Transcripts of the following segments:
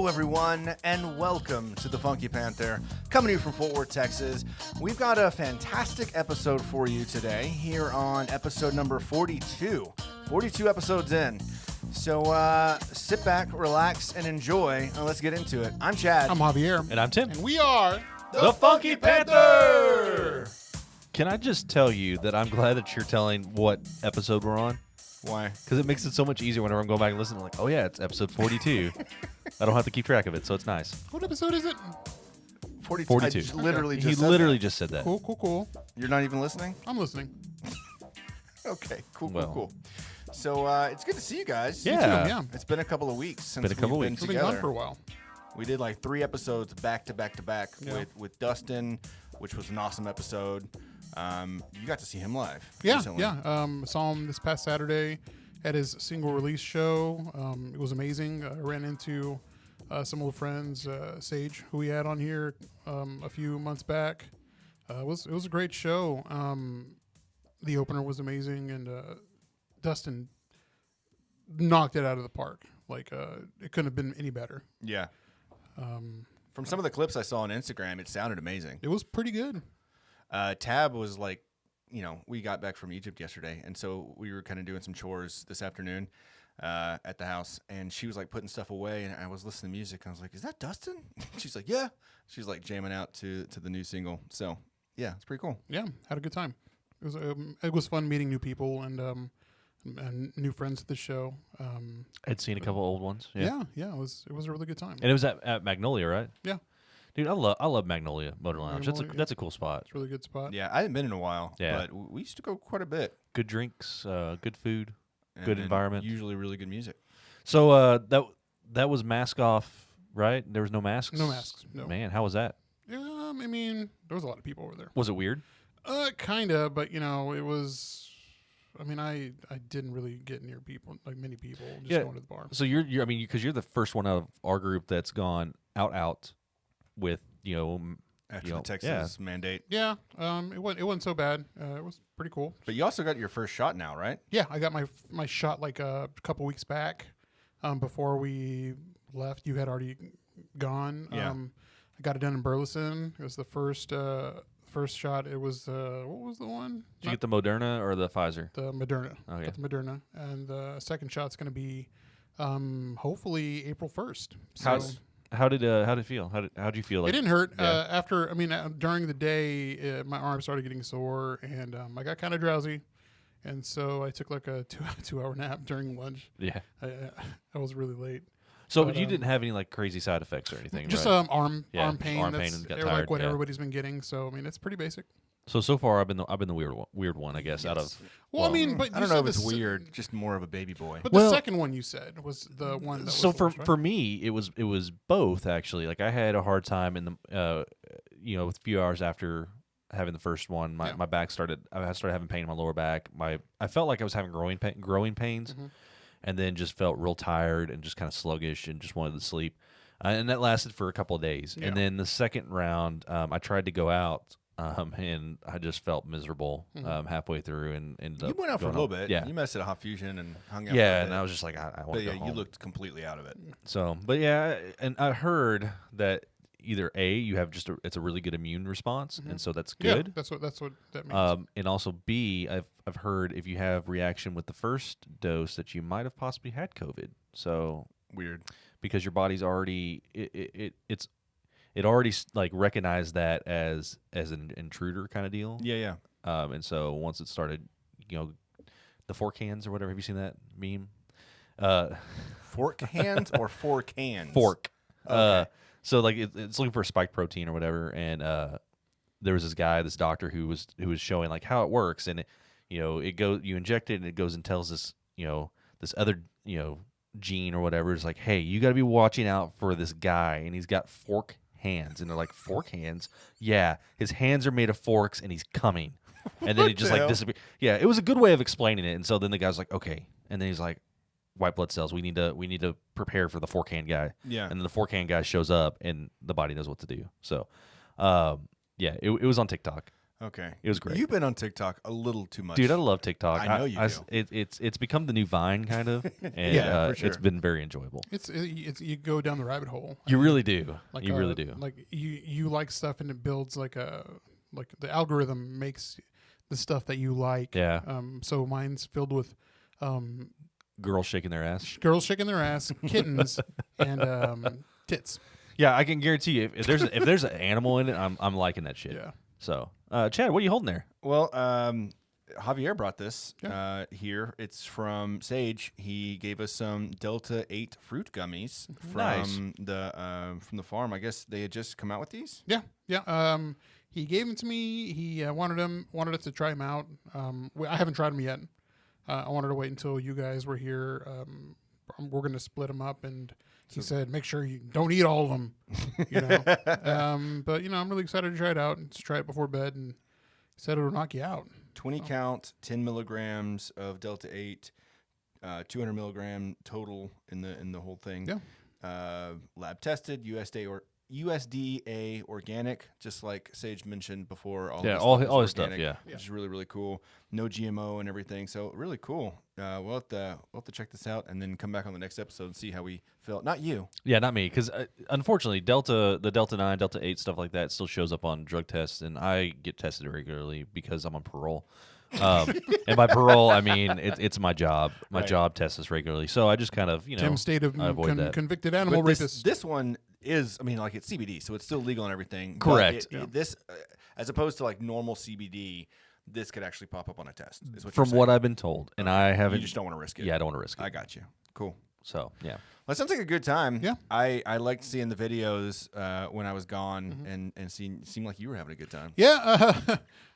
everyone, and welcome to the Funky Panther, coming to you from Fort Worth, Texas. We've got a fantastic episode for you today, here on episode number 42. 42 episodes in. So sit back, relax, and enjoy, and let's get into it. I'm Chad. I'm Javier. And I'm Tim. And we are the Funky Panther! Can I just tell you that I'm glad that you're telling what episode we're on? Why? Because it makes it so much easier whenever I'm going back and listening. I'm like, oh yeah, it's episode 42. I don't have to keep track of it, so it's nice. What episode is it? 42. 42. I just literally He just said literally that. just said that. Cool. You're not even listening? I'm listening. Okay, cool. So it's good to see you guys. Yeah. Yeah. It's been a couple of weeks since Been a couple we've weeks. been We've been together. gone for a while. We did like 3 episodes back to back Yeah. with Dustin, which was an awesome episode. You got to see him live. Yeah, recently. yeah. Saw him this past Saturday at his single release show. It was amazing. I ran into some old friends, Sage, who we had on here a few months back. It was a great show. The opener was amazing, and Dustin knocked it out of the park. Like it couldn't have been any better. Yeah. From some of the clips I saw on Instagram, it sounded amazing. It was pretty good. Tab was like, we got back from Egypt yesterday, and so we were kind of doing some chores this afternoon at the house, and she was like putting stuff away, and I was listening to music. And I was like, "Is that Dustin?" She's like, "Yeah." She's like jamming out to the new single. So yeah, it's pretty cool. Yeah, had a good time. It was fun meeting new people and new friends at the show. I'd seen a couple old ones. Yeah. Yeah, it was a really good time. And it was at Magnolia, right? Yeah, Dude, I love Magnolia Motor Lounge. Magnolia, That's a cool spot. it's a really good spot. Yeah, I haven't been in a while. Yeah. But we used to go quite a bit. Good drinks, good food, And good environment. Usually really good music. So that was mask off, right? There was no masks? No masks, no. Man, how was that? I mean, there was a lot of people over there. Was it weird? Kinda, but it was. I mean, I didn't really get near people, like many people, just Yeah. going to the bar. So because you're the first one out of our group that's gone out with After the Texas mandate. Yeah, it wasn't so bad. It was pretty cool. But you also got your first shot now, right? Yeah, I got my shot like a couple weeks back. Before we left, you had already gone. Yeah. I got it done in Burleson. It was the first shot. It was what was the one? Did you get the Moderna or the Pfizer? The Moderna. Okay. Got the Moderna, and the second shot's going to be hopefully April 1st. So How did it feel? How did you feel? it didn't hurt. Yeah. During the day, my arm started getting sore, and I got kind of drowsy, and so I took like a 2-hour nap during lunch. Yeah. I was really late. So But, you didn't have any like crazy side effects or anything, Just right? arm Yeah, pain. arm pain That's and got like tired, what yeah. everybody's been getting. So I mean, it's pretty basic. So far I've been the weird one, I guess, out of. Well, I mean, but I you don't know said if it's the s- weird, just more of a baby boy. But Well- the second one you said was the one. That So was worse, right? for me, it was both actually. Like I had a hard time in the a few hours after having the first one, my back started. I started having pain in my lower back. I felt like I was having growing pains, Mhm. and then just felt real tired and just kind of sluggish and just wanted to sleep. And that lasted for a couple of days. Yeah. And then the second round, I tried to go out, and I just felt miserable halfway through and ended You up went out for a going little home. bit. Yeah. You messed at a Hot Fusion and hung out. Yeah, for a and bit. I was just like, I want But to go yeah, home. you looked completely out of it. So, but yeah, and I heard that either A, you have it's a really good immune response, and so that's yeah, good. that's what that means. And also B, I've heard if you have reaction with the first dose that you might have possibly had COVID. So Weird. because your body's already it already like recognized that as an intruder kind of deal. Yeah. And so once it started, the 4 cans or whatever. Have you seen that meme? Fork hands or 4 cans? Fork. Okay. So like it's looking for a spike protein or whatever, and there was this doctor who was showing like how it works, and you inject it and it goes and tells this this other gene or whatever is like, hey, you got to be watching out for this guy, and he's got fork hands, and they're like, fork hands? Yeah, his hands are made of forks, and he's coming, and then he just the like hell? disappears. Yeah, it was a good way of explaining it, and so then the guy's like, okay, and then he's like, white blood cells. We need to prepare for the fork-hand guy. Yeah. And then the fork-hand guy shows up, and the body knows what to do. So, yeah, it was on TikTok. Okay. It was great. You've been on TikTok a little too much. Dude, I love TikTok. I know you do. It's become the new Vine, kind of. And Yeah, for sure. it's been very enjoyable. It's you go down the rabbit hole. You really do. Like, You really do. Like you like stuff, and it builds like the algorithm makes the stuff that you like. Yeah. So mine's filled with Girls shaking their ass. girls shaking their ass, kittens, and tits. Yeah, I can guarantee you, if there's an animal in it, I'm liking that shit. Yeah. So, Chad, what are you holding there? Well, Javier brought this here. It's from Sage. He gave us some Delta 8 fruit gummies from the farm. I guess they had just come out with these. Yeah. He gave them to me. He wanted us to try them out. I haven't tried them yet. I wanted to wait until you guys were here. We're going to split them up, and he said, make sure you don't eat all of them, you know. But, I'm really excited to try it out and to try it before bed, and he said it'll knock you out. 20 count, 10 milligrams of Delta 8, 200 milligram total in the whole thing. Yeah. Lab tested, USDA organic, just like Sage mentioned before. All his stuff, yeah. Which is really, really cool. No GMO and everything, so really cool. We'll have to check this out and then come back on the next episode and see how we felt. Not you. Yeah, not me, because unfortunately, the Delta 9, Delta 8, stuff like that still shows up on drug tests, and I get tested regularly because I'm on parole. And by parole, I mean it's my job. My job tests us regularly, so I just kind of Tim State of avoid that. convicted animal But rapist. this one is, like it's CBD, so it's still legal and everything. Correct. But this, as opposed to like normal CBD, this could actually pop up on a test. Is what From you're what saying. I've been told, and I haven't. You just don't want to risk it. Yeah, I don't want to risk it. I got you. Cool. So yeah. Well, that sounds like a good time. Yeah. I liked seeing the videos when I was gone and seemed like you were having a good time. Yeah,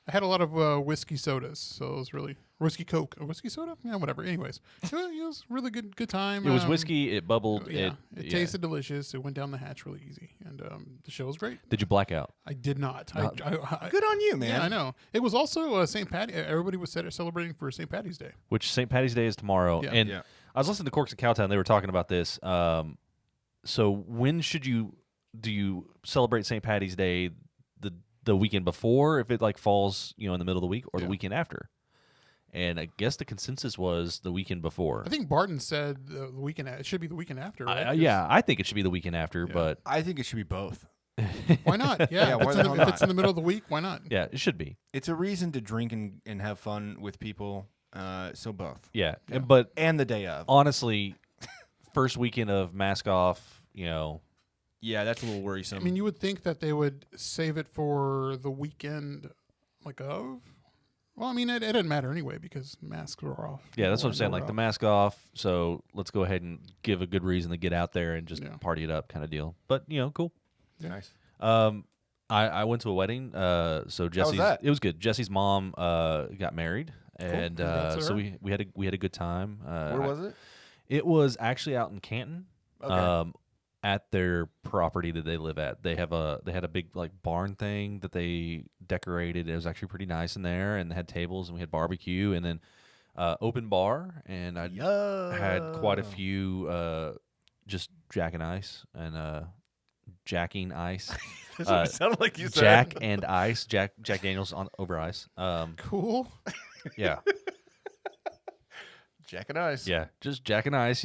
I had a lot of whiskey sodas, so it was really whiskey Coke, a whiskey soda, yeah, whatever. Anyways, it was really good time. It was whiskey. It bubbled. Yeah, it tasted delicious. It went down the hatch really easy, and the show was great. Did you black out? I did not. No. Good on you, man. Yeah, I know. It was also St. Patty. Everybody was celebrating for St. Patty's Day. Which St. Patty's Day is tomorrow, Yeah. and Yeah. I was listening to Corks and Cowtown. They were talking about this. So when do you celebrate St. Patty's Day? The weekend before, if it like falls, in the middle of the week, or the weekend after? And I guess the consensus was the weekend before. I think Barton said the weekend. It should be the weekend after, right? Yeah, I think it should be the weekend after, but I think it should be both. Why not? Yeah, why the hell not? if it's in the middle of the week, why not? yeah, it should be. It's a reason to drink and have fun with people. So both. Yeah. But And the day of. honestly, first weekend of mask off, Yeah, that's a little worrisome. I mean, you would think that they would save it for the weekend, of. Well, I mean, it didn't matter anyway because masks were off. Yeah, that's what I'm saying. Were Like the off. mask off, so let's go ahead and give a good reason to get out there and just Yeah. party it up, kind of deal. But cool. Nice. I went to a wedding. So Jesse's. that? It was good. Jesse's mom got married, and Congrats to so her. we had a good time. Where was it? It was actually out in Canton. Okay. At their property that they live at. They had a big like barn thing that they decorated. It was actually pretty nice in there, and they had tables, and we had barbecue, and then open bar, and I had quite a few just Jack and Ice and Jacking Ice. That's what it sounded like you said. Jack and Ice, Jack Daniels over ice. Cool. Yeah, Jack and Ice. yeah, just Jack and Ice,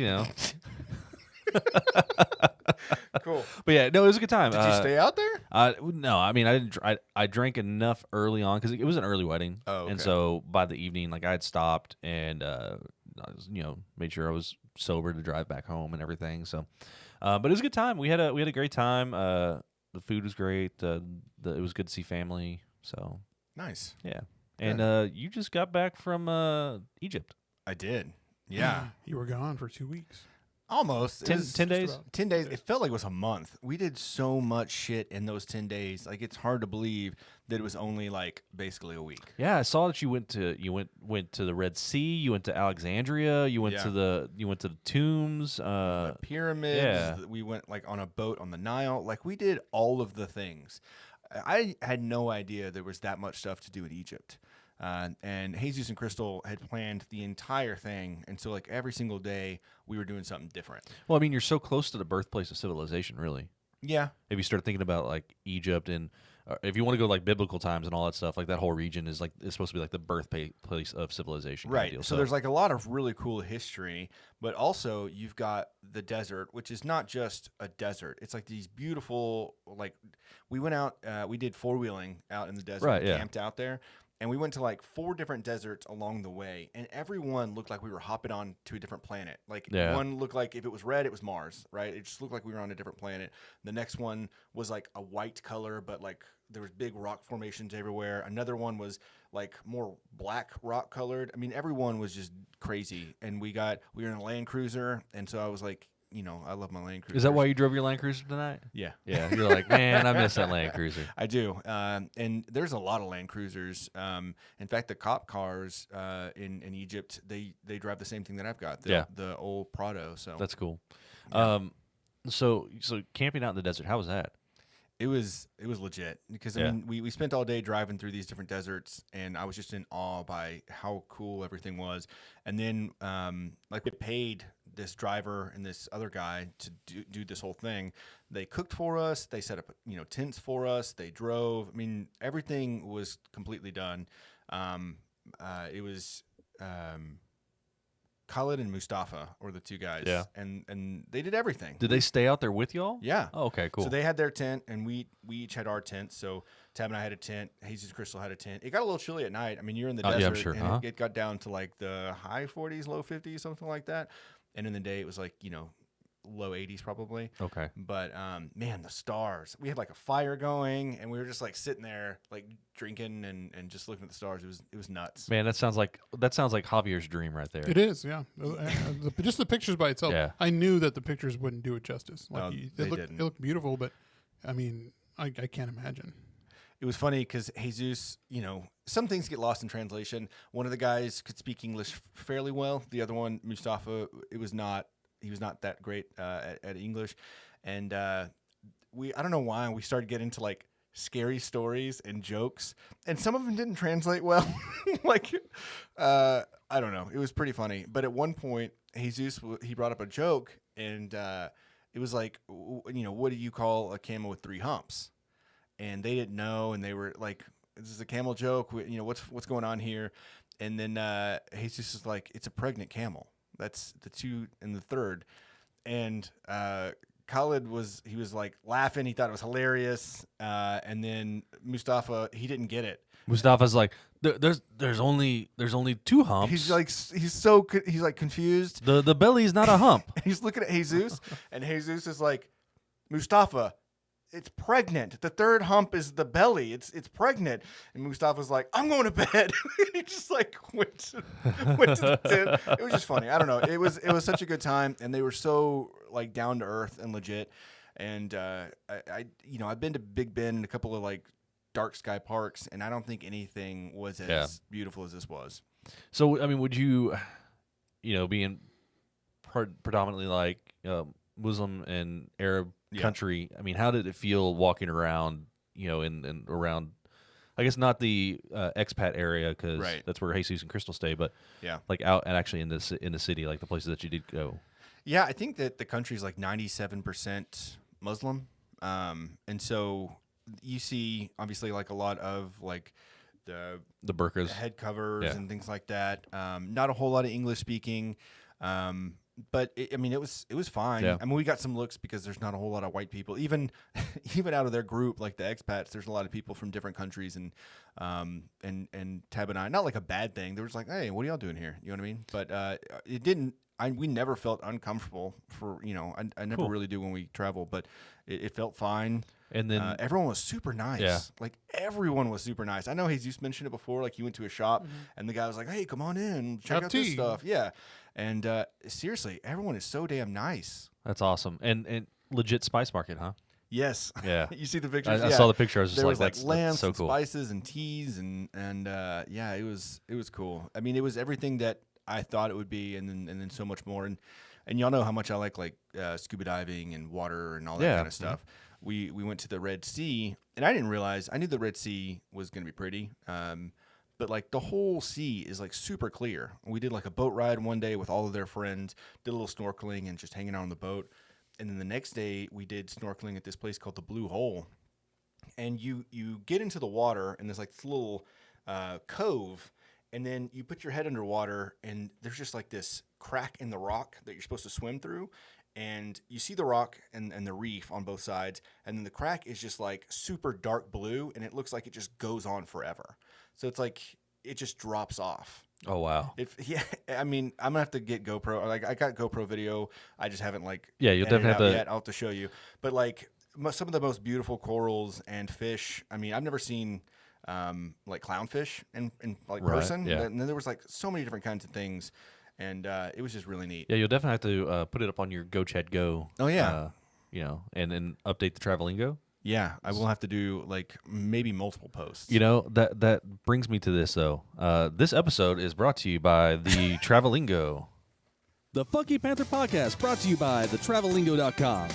Cool. But yeah, no, it was a good time. Did you stay out there? No, I mean I didn't. I drank enough early on because it was an early wedding, Oh, and okay. so by the evening, like I had stopped and I was, made sure I was sober to drive back home and everything. So, but it was a good time. We had a great time. The food was great. It was good to see family. So Nice. yeah, and you just got back from Egypt. I did. Yeah. You were gone for 2 weeks. Almost. It 10 was 10 days. about. 10 days. It felt like it was a month. We did so much shit in those 10 days. Like it's hard to believe that it was only like basically a week. Yeah, I saw that you went to the Red Sea. You went to Alexandria. You went Yeah. to the tombs. Pyramids. yeah. We went like on a boat on the Nile. Like we did all of the things. I had no idea there was that much stuff to do in Egypt. And Jesus and Crystal had planned the entire thing. And so, like, every single day we were doing something different. Well, I mean, you're so close to the birthplace of civilization, really. Yeah. If you start thinking about like Egypt and if you want to go like biblical times and all that stuff, like that whole region is supposed to be like the birthplace of civilization. Kind of Right. deal. So there's like a lot of really cool history, but also you've got the desert, which is not just a desert. It's like these beautiful, like we went out, we did 4-wheeling out in the desert, Right, yeah. camped out there, and we went to like 4 different deserts along the way, and every one looked like we were hopping on to a different planet. Like Yeah. one looked like if it was red, it was Mars, right? It just looked like we were on a different planet. The next one was like a white color, but like there was big rock formations everywhere. Another one was like more black rock colored. I mean, everyone was just crazy. And we were in a Land Cruiser, and so I was like, I love my Land Cruiser. Is that why you drove your Land Cruiser tonight? Yeah. Yeah, you're like, man, I miss that Land Cruiser. I do. And there's a lot of Land Cruisers. In fact, the cop cars in Egypt, they drive the same thing that I've got, the old Prado. So That's cool. Yeah. So camping out in the desert, how was that? It was legit because I Yeah. mean we spent all day driving through these different deserts, and I was just in awe by how cool everything was. And then like we paid this driver and this other guy to do this whole thing. They cooked for us. They set up tents for us. They drove. I mean, everything was completely done. It was Khalid and Mustafa were the 2 guys. Yeah. And they did everything. Did they stay out there with y'all? Yeah. Oh, okay, cool. So they had their tent, and we each had our tent. So Tab and I had a tent. Jesus Crystal had a tent. It got a little chilly at night. I mean, you're in the Oh, desert, yeah, I'm sure. and Uh-huh. it got down to like the high 40s, low 50s, something like that. And in the day, it was like low 80s probably. Okay. But man, the stars. We had like a fire going, and we were just like sitting there, like drinking and just looking at the stars. It was nuts. Man, that sounds like Javier's dream right there. It is, yeah. Just the pictures by itself. Yeah. I knew that the pictures wouldn't do it justice. No, Like they it didn't. looked beautiful, but I mean, I can't imagine. It was funny because Jesus, some things get lost in translation. One of the guys could speak English fairly well. The other one, Mustafa, he was not that great at English. And I don't know why, we started getting into like scary stories and jokes, and some of them didn't translate well. Like, I don't know. It was pretty funny. But at one point, Jesus, he brought up a joke, and it was like, what do you call a camel with 3 humps? And they didn't know, and they were like, "This is a camel joke. What's going on here?" And then Jesus is like, "It's a pregnant camel. That's the 2 and the 3rd." And Khalid was like laughing. He thought it was hilarious. And then Mustafa, he didn't get it. Mustafa's like, there's only 2 humps. He's like he's like confused. the belly's not a hump. And he's looking at Jesus, and Jesus is like, "Mustafa, it's pregnant. The 3rd hump is the belly. It's pregnant." And Mustafa's like, "I'm going to bed." He just like went to the tent. It was just funny. I don't know. It was such a good time, and they were so like down to earth and legit. And I've been to Big Bend and a couple of like dark sky parks, and I don't think anything was as beautiful as this was. So I mean, would you, being predominantly like Muslim and Arab country, I mean, how did it feel walking around, in around, I guess not the expat area because that's where Jesus and Crystal stay, but like out and actually in the city, like the places that you did go. Yeah, I think that the country is like 97% Muslim, and so you see obviously like a lot of like the burqas, the head covers and things like that. Not a whole lot of English speaking. But it was fine. Yeah. I mean, we got some looks because there's not a whole lot of white people, even out of their group, like the expats. There's a lot of people from different countries, and Tab and I, not like a bad thing. They were just like, "Hey, what are y'all doing here?" You know what I mean? But it didn't. We never felt uncomfortable for I never really do when we travel, but it felt fine. And then everyone was super nice. Yeah. Like everyone was super nice. I know Jesus mentioned it before. Like he went to a shop and the guy was like, "Hey, come on in, check out this stuff." Yeah. And seriously, everyone is so damn nice. that's awesome. And legit spice market, huh? Yes. Yeah. You see the pictures? I saw the picture. I was just There like, was like that's lamps so and cool. spices and teas and yeah, it was cool. I mean, it was everything that I thought it would be, and then so much more. And y'all know how much I like scuba diving and water and all that kind of stuff. We went to the Red Sea, and I didn't realize. I knew the Red Sea was going to be pretty, but like the whole sea is like super clear. We did like a boat ride one day with all of their friends, did a little snorkeling and just hanging out on the boat. then the next day we did snorkeling at this place called the Blue Hole. And you get into the water, and there's like this little cove, and then you put your head underwater, and there's just like this crack in the rock that you're supposed to swim through. And you see the rock and the reef on both sides, and then the crack is just like super dark blue, and it looks like it just goes on forever. So it's like it just drops off. Oh wow. Yeah, I mean, I'm gonna have to get GoPro. Like I got GoPro video, I just haven't like you'll definitely have to. Yet. I'll have to show you. But like some of the most beautiful corals and fish. I mean, I've never seen like clownfish in like person. Yeah. And then there was like so many different kinds of things. And it was just really neat. Yeah, you'll definitely have to put it up on your Go Chad Go. Oh, yeah. And then update the Travelingo. Yeah, I will have to do like maybe multiple posts. That brings me to this, though. This episode is brought to you by the Travelingo. The Funky Panther Podcast brought to you by thetravelingo.com.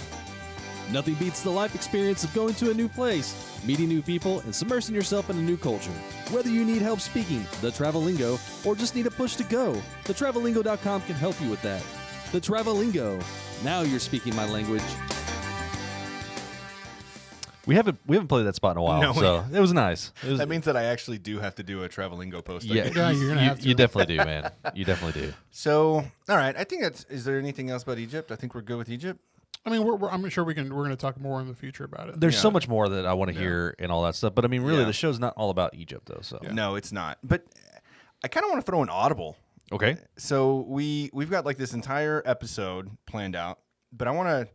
Nothing beats the life experience of going to a new place, meeting new people, and submersing yourself in a new culture. Whether you need help speaking the Travelingo or just need a push to go, thetravelingo.com can help you with that. The Travelingo. Now you're speaking my language. We haven't played that spot in a while, No, so it was nice. That means that I actually do have to do a Travelingo post. Yeah, you're gonna have to. You definitely do, man. You definitely do. So, all right. I think that's. Is there anything else about Egypt? I think we're good with Egypt. I mean, I'm sure we're going to talk more in the future about it. There's so Yeah. much more that I want to hear and all that stuff, but I mean, really, Yeah. the show's not all about Egypt, though. So No, it's not. But I kind of want to throw an audible. okay, So we've got like this entire episode planned out, but I want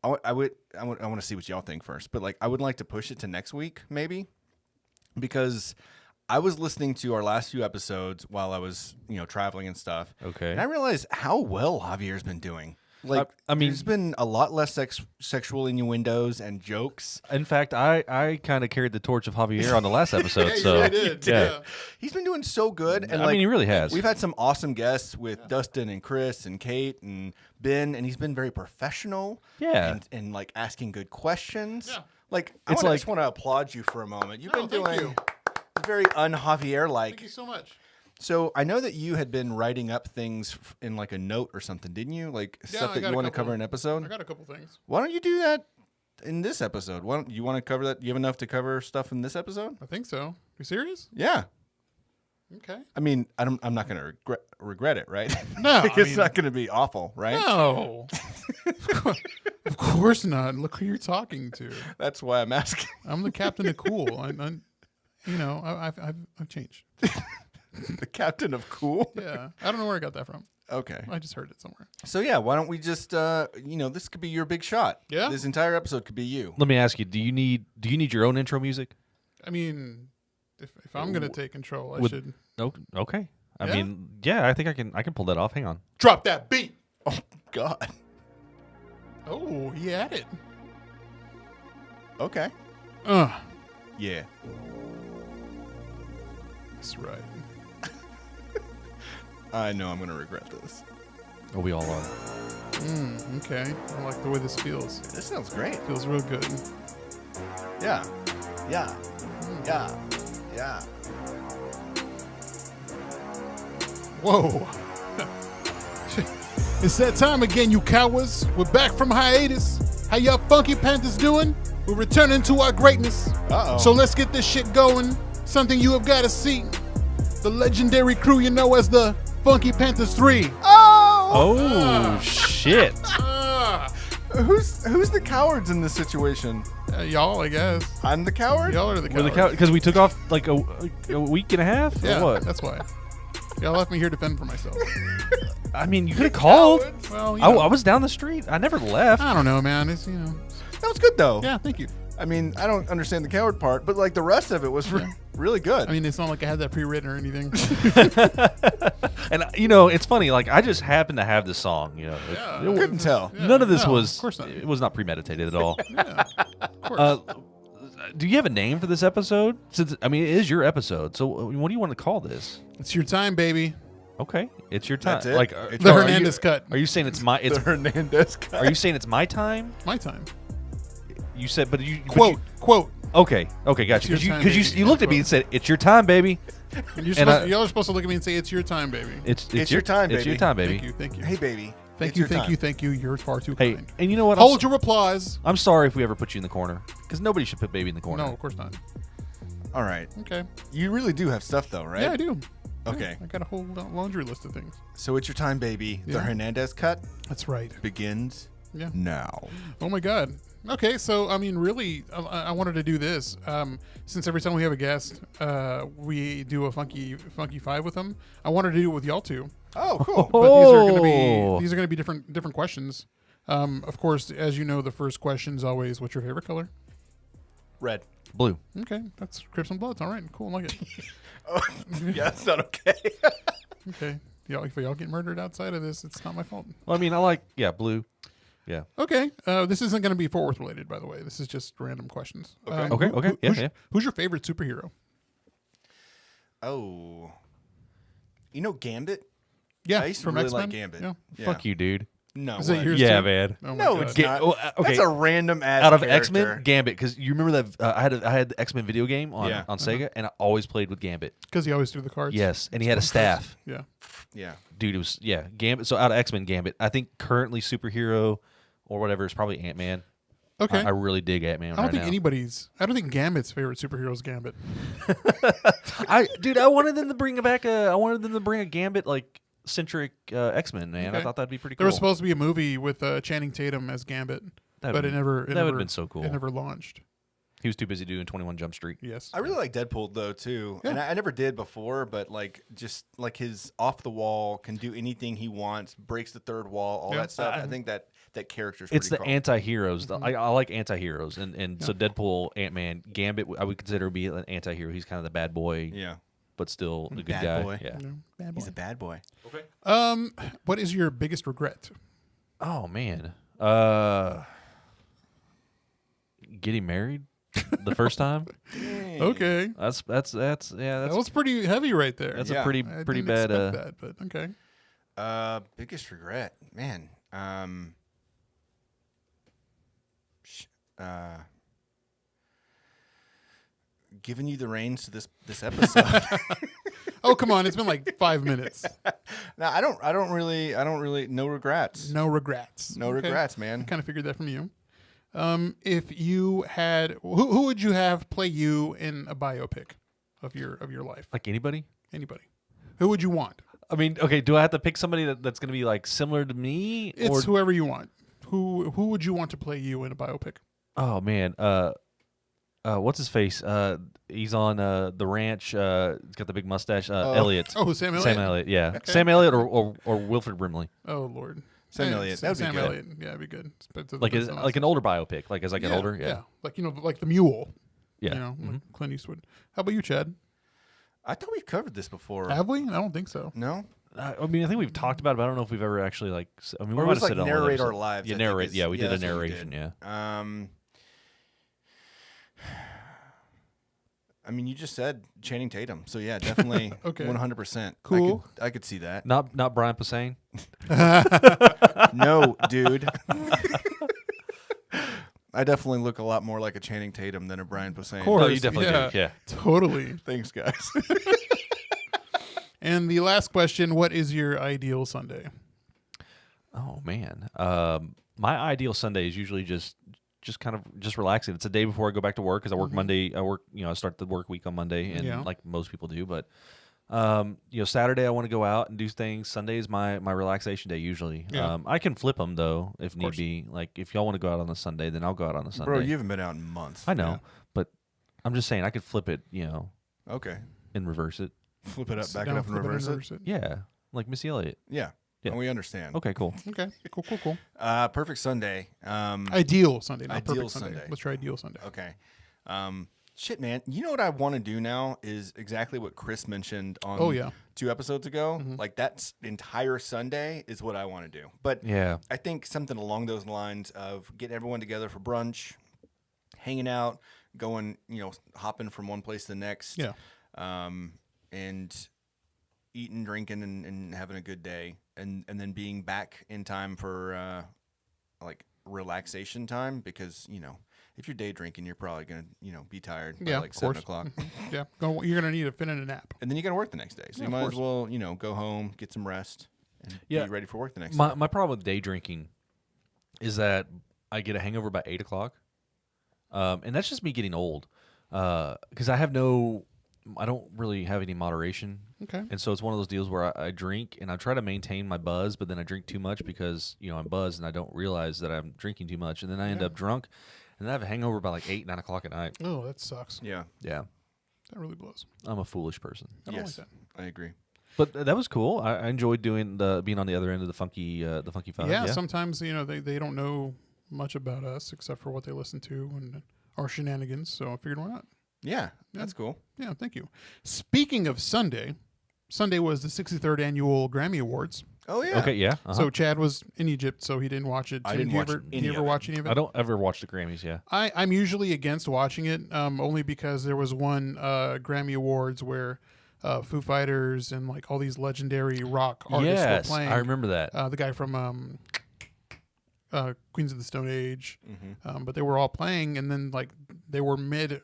to see what y'all think first. But like, I would like to push it to next week, maybe, because I was listening to our last few episodes while I was traveling and stuff. Okay. And I realized how well Javier's been doing. Like, I mean, there's been a lot less sexual innuendos and jokes. in fact, I kind of carried the torch of Javier on the last episode. Yeah, you so really did. yeah. He's been doing so good. And I like, mean, he really has. We've had some awesome guests with Dustin and Chris and Kate and Ben, and he's been very professional. Yeah. And like asking good questions. Yeah. Like, It's I like- just want to applaud you for a moment. You've No, been thank doing you. very un-Javier-like. Thank you so much. So I know that you had been writing up things in like a note or something, didn't you? Like stuff I that got you a want to couple. cover in an episode. I got a couple things. Why don't you do that in this episode? Why don't you want to cover that? You have enough to cover stuff in this episode? I think so. You serious? Yeah. Okay. I mean, I'm not going to regret it, right? No, I it's mean- not going to be awful, right? No. Of course not. Look who you're talking to. That's why I'm asking. I'm the captain of cool. I've changed. The captain of cool. Yeah. I don't know where I got that from. Okay. I just heard it somewhere. So yeah, why don't we just this could be your big shot. Yeah. This entire episode could be you. Let me ask you: Do you need your own intro music? I mean, if I'm gonna take control, I Would- should Okay. I Yeah? mean, yeah, I think I can pull that off. Hang on. drop that beat. Oh God. Oh, he had it. Okay. Yeah. That's right. I know I'm gonna regret this. Oh, we all are. Okay. I like the way this feels. This sounds great. Feels real good. Yeah. Yeah. Yeah. Yeah. Whoa. It's that time again, you cowards. We're back from hiatus. How y'all Funky Panthers doing? We're returning to our greatness. Uh-oh. So let's get this shit going. Something you have got to see. The legendary crew you know as the Funky Panthers 3. Oh shit! Who's the cowards in this situation? Y'all, I guess. I'm the coward? Y'all are the We're cowards. because we took off like a week and a half. Yeah, Or what? that's why. Y'all left me here to fend for myself. I mean, you could have called. Well, you I know, was down the street. I never left. I don't know, man. It's, That was good though. yeah, thank you. I mean, I don't understand the coward part, but like the rest of it was really good. I mean, it's not like I had that pre-written or anything. And it's funny. Like I just happened to have this song. I couldn't tell. Yeah, None of this no, was. Of course not. It was not premeditated at all. Yeah, of course. Do you have a name for this episode? Since it is your episode, so what do you want to call this? It's your time, baby. Okay, it's your time. That's it? Like It's The Are Hernandez cut. Are you saying it's my? It's The Hernandez cut. Are you saying it's my time? My time. You said, but you Quote. Okay, got you. It's your time, Because baby. you looked at me and said, "It's your time, baby." And And y'all are supposed to look at me and say, "It's your time, baby." It's your time, It's baby. your time, baby. Thank you. Hey, baby. Thank It's you, your thank time. you, thank you. You're far too Hey, kind. and you know what? Hold your applause. I'm sorry if we ever put you in the corner, because nobody should put baby in the corner. No, of course not. All right. Okay. You really do have stuff, though, right? Yeah, I do. Okay. Yeah, I got a whole laundry list of things. So it's your time, baby. The Yeah. Hernandez cut That's right. begins Yeah. now. Oh my God. Okay, so I mean, really, I wanted to do this since every time we have a guest, we do a funky five with them. I wanted to do it with y'all too, Oh, cool. but these are gonna be different questions. Of course, as you know, the first question is always, "What's your favorite color?" Red. Blue. Okay, that's Crips and Bloods. All right, cool, I like it. Oh, yeah, that's not okay. Okay, y'all, if y'all get murdered outside of this, it's not my fault. Well, I mean, I like blue. Yeah. Okay, this isn't going to be Fort Worth related, by the way. This is just random questions. Okay. Okay. Yeah. Who's your favorite superhero? Oh. You know Gambit? Yeah, I used to from really X-Men? like Gambit. Yeah. Yeah. Fuck you, dude. No. Is that what? yours Yeah, too? man. Oh my No, God. it's not. okay. That's a random ass Out of character. X-Men, Gambit, because you remember that I had the X-Men video game on Yeah. Sega, and I always played with Gambit. Because he always threw the cards. Yes, and he had a staff. Yeah. Yeah. Dude, it was Gambit. So out of X-Men, Gambit. I think currently superhero or whatever is probably Ant-Man. Okay. I really dig Ant-Man. I don't think Gambit's favorite superhero is Gambit. I wanted them to bring a Gambit like centric X-Men, man. I Okay. thought that'd be pretty There cool. was supposed to be a movie with Channing Tatum as Gambit, but it never. that would've been so cool. It never launched. He was too busy doing 21 Jump Street. Yes. I really like Deadpool though too, Yeah. and I never did before. But like, just like his off the wall, can do anything he wants, breaks the third wall, all Yeah. that stuff. I think that character's It's the pretty cool. anti-heroes. Mm-hmm. I like anti-heroes, and so Deadpool, Ant-Man, Gambit, I would consider to be an anti-hero. He's kind of the bad boy, Yeah, but still a good Bad guy. boy. Yeah. No, bad he's boy. a bad boy. What is your biggest regret? Oh man, getting married the first time. Okay. That's That was pretty heavy right there. that's Yeah. a pretty I pretty didn't bad. expect that, but okay. Biggest regret, man. Giving you the reins to this episode. Oh, come on. It's been like 5 minutes. No, I don't really. No regrets. No regrets. No Okay. regrets, man. I kind of figured that from you. If you had, who would you have play you in a biopic of your life? Like anybody. Anybody? Who would you want? I mean, okay. Do I have to pick somebody that's going to be like similar to me? It's whoever you want. Who would you want to play you in a biopic? Oh man, what's his face? He's on the ranch. He's got the big mustache. Elliot. Oh, Sam Elliott. Sam Elliott. Yeah, Sam Elliott or Wilfred Brimley. Oh Lord. Sam Elliott. That would be Sam good. Elliott. Yeah, it'd be good. Like an older biopic. Like as I get older. Yeah. Like like the Mule. Yeah. You know, like Clint Eastwood. How about you, Chad? I thought we've covered this before. Have we? I don't think so. No. I mean, I think we've talked about it, but I don't know if we've ever actually like. I mean, we Or it might was have like said it on one narrate our episode. lives. Yeah, I think narrate. is- Yeah, we did a that's what we narration. did. Yeah. I mean, you just said Channing Tatum, so yeah, definitely. Okay. 100%. Cool. I could see that. Not Brian Posehn. No, dude. I definitely look a lot more like a Channing Tatum than a Brian Posehn. Of course. No, you definitely do. Yeah. Totally. Thanks, guys. And the last question, what is your ideal Sunday? Oh man, my ideal Sunday is usually just kind of just relaxing. It's a day before I go back to work because I work Monday. I start the work week on Monday, and like most people do. But Saturday I want to go out and do things. Sunday is my relaxation day usually. Yeah. I can flip them though if need be. Like if y'all want to go out on a Sunday, then I'll go out on a Sunday. Bro, you haven't been out in months. I know, Yeah. but I'm just saying I could flip it, Okay. and reverse it. Flip it up, Sit back down, it up, and flip reverse it. Yeah, like Missy Elliott. Yeah. Yeah. And we understand. Okay, cool. Okay. Cool. Perfect Sunday. Ideal Sunday, not Ideal perfect Sunday. Sunday. Let's try ideal Sunday. Okay. Shit, man. You know what I want to do now is exactly what Chris mentioned on 2 episodes ago. Like that entire Sunday is what I want to do. But Yeah. I think something along those lines of getting everyone together for brunch, hanging out, going, hopping from one place to the next. Yeah. And eating, drinking, and having a good day. And then being back in time for like relaxation time because, if you're day drinking, you're probably going to, be tired by like 7 o'clock. Yeah. You're going to need to fit in a nap. And then you got to work the next day. So Yeah, you of might as well, go home, get some rest. and Yeah. be ready for work the next day. My problem with day drinking is that I get a hangover by 8 o'clock, and that's just me getting old. Because I don't really have any moderation. Okay. And so it's one of those deals where I drink and I try to maintain my buzz, but then I drink too much because, I'm buzzed and I don't realize that I'm drinking too much. And then I end up drunk and then I have a hangover by like 8, 9 o'clock at night. Oh, that sucks. Yeah. Yeah. That really blows. I'm a foolish person. I don't Yes. like that. I agree. But that was cool. I enjoyed being on the other end of the funky fun. Yeah, sometimes, they don't know much about us except for what they listen to and our shenanigans. So I figured why not? Yeah, that's cool. Yeah, thank you. Speaking of Sunday was the 63rd annual Grammy Awards. Oh, yeah. Okay, yeah. Uh-huh. So Chad was in Egypt, so he didn't watch it. I didn't watch Do any you ever of it. watch any of it? I don't ever watch the Grammys, yeah. I'm usually against watching it, only because there was one Grammy Awards where Foo Fighters and like all these legendary rock artists Yes, were playing. I remember that. The guy from Queens of the Stone Age, Mm-hmm. but they were all playing, and then like they were mid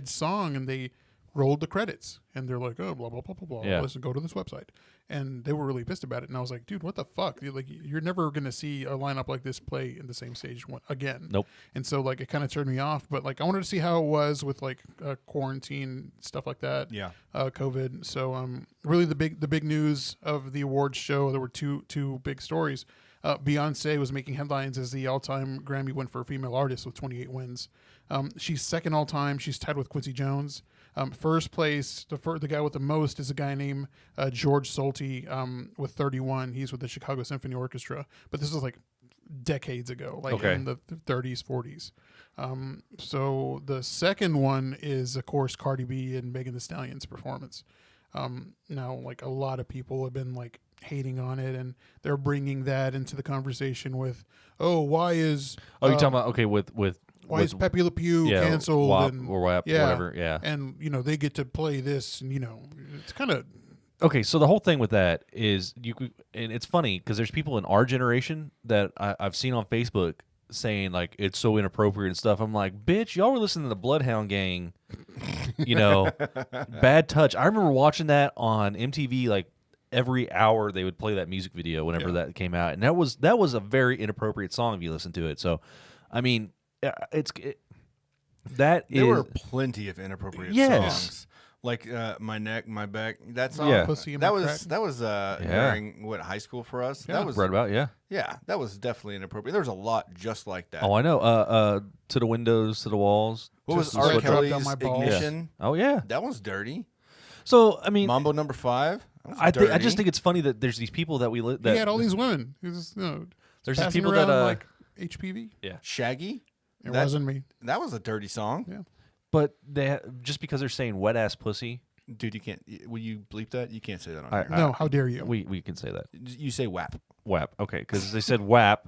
song, and they rolled the credits, and they're like, oh, blah blah blah blah blah. Yeah. Listen, go to this website, and they were really pissed about it. And I was like, dude, what the fuck? You're never gonna see a lineup like this play in the same stage again. Nope. And so like it kind of turned me off. But like I wanted to see how it was with like quarantine stuff like that. Yeah. COVID. So really the big news of the awards show, there were two big stories. Beyonce was making headlines as the all-time Grammy win for a female artist with 28 wins. She's second all-time. She's tied with Quincy Jones. First place, the guy with the most is a guy named George Solti with 31. He's with the Chicago Symphony Orchestra. But this was like decades ago, like Okay. in the 30s, 40s. So the second one is, of course, Cardi B and Megan Thee Stallion's performance. Now, like a lot of people have been like hating on it, and they're bringing that into the conversation with, why is Oh, you're talking about, okay, with why is Pepe Le Pew yeah, canceled WAP and or WAP, yeah, whatever, yeah. and they get to play this, and it's kind of Okay, so the whole thing with that is and it's funny because there's people in our generation that I've seen on Facebook saying like it's so inappropriate and stuff. I'm like, bitch, y'all were listening to the Bloodhound Gang, Bad Touch. I remember watching that on MTV like every hour they would play that music video whenever that came out, and that was a very inappropriate song if you listen to it. So, I mean, There were plenty of inappropriate songs. Like My Neck, My Back. That song. Yeah. Pussy in That My was Crack. during high school for us. Yeah. That was right about, yeah. Yeah, that was definitely inappropriate. There was a lot just like that. Oh, I know. To the windows, to the walls. What was to R. sweat drop. Dropped on Kelly's my balls. Ignition? Oh yeah. That was dirty. So I mean, Mambo number 5. That was I dirty. just think it's funny that there's these people that that He had all these women. He was, there's these passing people around that like HPV. Shaggy. It That- wasn't me. That was a dirty song. Yeah. but just because they're saying wet ass pussy, Dude, you can't. Will you bleep that? You can't say that on I- here. No, how dare you? we can say that. You say WAP. WAP. Okay, because they said WAP,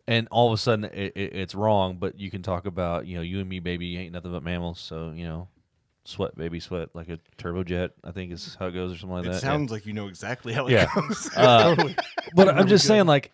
and all of a sudden it's wrong. But you can talk about you and me, baby, ain't nothing but mammals. So sweat, baby, sweat like a turbojet. I think is how it goes, or something like It that. sounds like you know exactly how it Yeah. goes. Totally. But I'm just saying, like,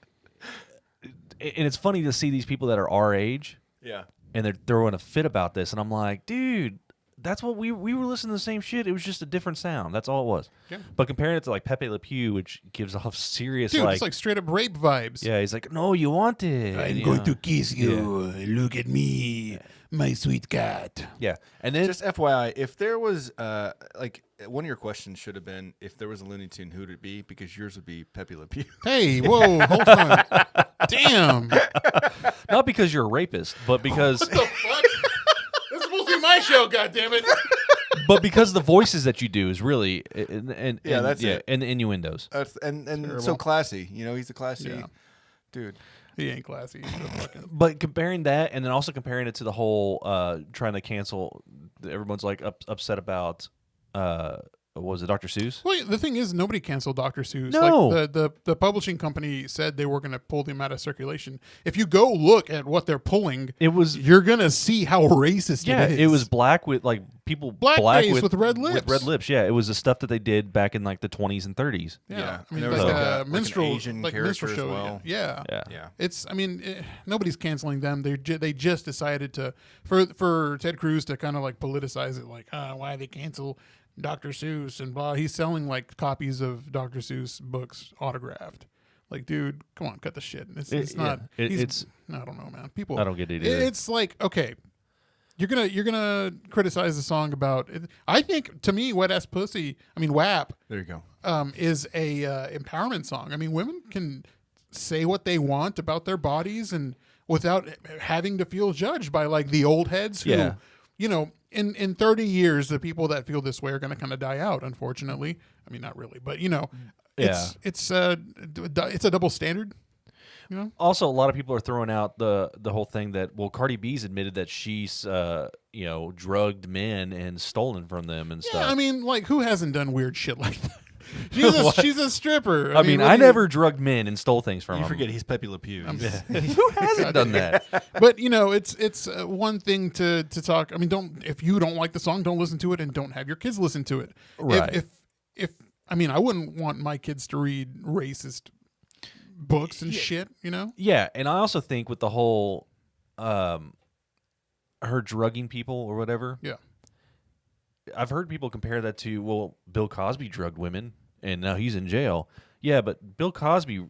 and it's funny to see these people that are our age Yeah. and they're throwing a fit about this, and I'm like, dude, that's what we were listening to the same shit. It was just a different sound. That's all it was. Yeah. But comparing it to like Pepe Le Pew, which gives off serious Dude, like, it's like straight up rape vibes. yeah, he's like, no, you want it. and, you know. kiss you. Look at me, my sweet cat. Yeah, and then Just FYI, if there was like one of your questions should have been if there was a Looney Tune, who'd it be? Because yours would be Pepe Le Pew. Hey, whoa, hold on. Damn. not because you're a rapist, but because What the fuck? This is supposed to be my show, goddammit. but because the voices that you do is really and Yeah, that's it. and the innuendos. And so Terrible. classy. He's a classy Yeah. dude. He ain't classy. He's a fucking- But comparing that, and then also comparing it to the whole trying to cancel, everyone's like upset about. What was it, Dr. Seuss? Well, the thing is, nobody canceled Dr. Seuss. No. Like the publishing company said they were going to pull them out of circulation. If you go look at what they're pulling, It was you're going to see how racist yeah, it is. it was black with like people Blackface with red lips. With red lips, yeah, it was the stuff that they did back in like the 20s and 30s. Yeah, Yeah. I mean, And there was like, like an minstrel, Asian like character minstrel as show. well. Yeah. Yeah. It's. I mean, nobody's canceling them. They just decided to for Ted Cruz to kind of like politicize it. Like, why they cancel Dr. Seuss and blah. He's selling like copies of Dr. Seuss books autographed. Like, dude, come on, cut the shit. It's not. It's. I don't know, man. People. I don't get it either. It's like, okay, you're gonna criticize the song about it. I think, to me, Wet Ass Pussy, I mean WAP, There you go. is a empowerment song. I mean, women can say what they want about their bodies and without having to feel judged by like the old heads who, Yeah. you know, in 30 years, the people that feel this way are going to kind of die out, unfortunately. I mean, not really, but you know, it's a double standard. You know? Also, a lot of people are throwing out the whole thing that, well, Cardi B's admitted that she's drugged men and stolen from them and stuff. Yeah, I mean, like, who hasn't done weird shit like that? She's a stripper. I mean, I never drugged men and stole things from You them. forget he's Pepe Le Pew. Who hasn't done that? But you know, it's one thing to talk. I mean, if you don't like the song, don't listen to it, and don't have your kids listen to it. Right. If I mean, I wouldn't want my kids to read racist books and shit. You know. Yeah, and I also think with the whole, her drugging people or whatever. Yeah. I've heard people compare that to, well, Bill Cosby drugged women and now he's in jail. Yeah, but Bill Cosby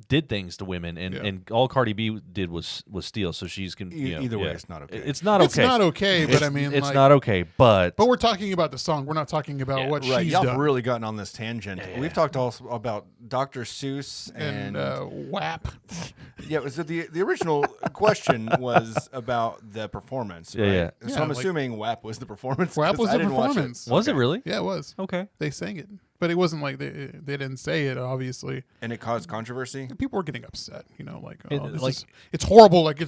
did things to women, and all Cardi B did was steal. So she's Either way, it's not okay. It's not okay. It's not okay, but I mean, it's like, not okay. But we're talking about the song. We're not talking about what Right, she's y'all done. have really gotten on this tangent. Yeah. We've talked also about Dr. Seuss and WAP. Yeah, so the original question was about the performance, right? Yeah. So Yeah, I'm like- assuming WAP was the performance. WAP 'cause was I the didn't watch it. performance. was it really? Yeah, it was. Okay. They sang it, but it wasn't like they didn't say it. Obviously, And it caused controversy. people were getting upset. You know, like, It- oh, like- it's horrible. Like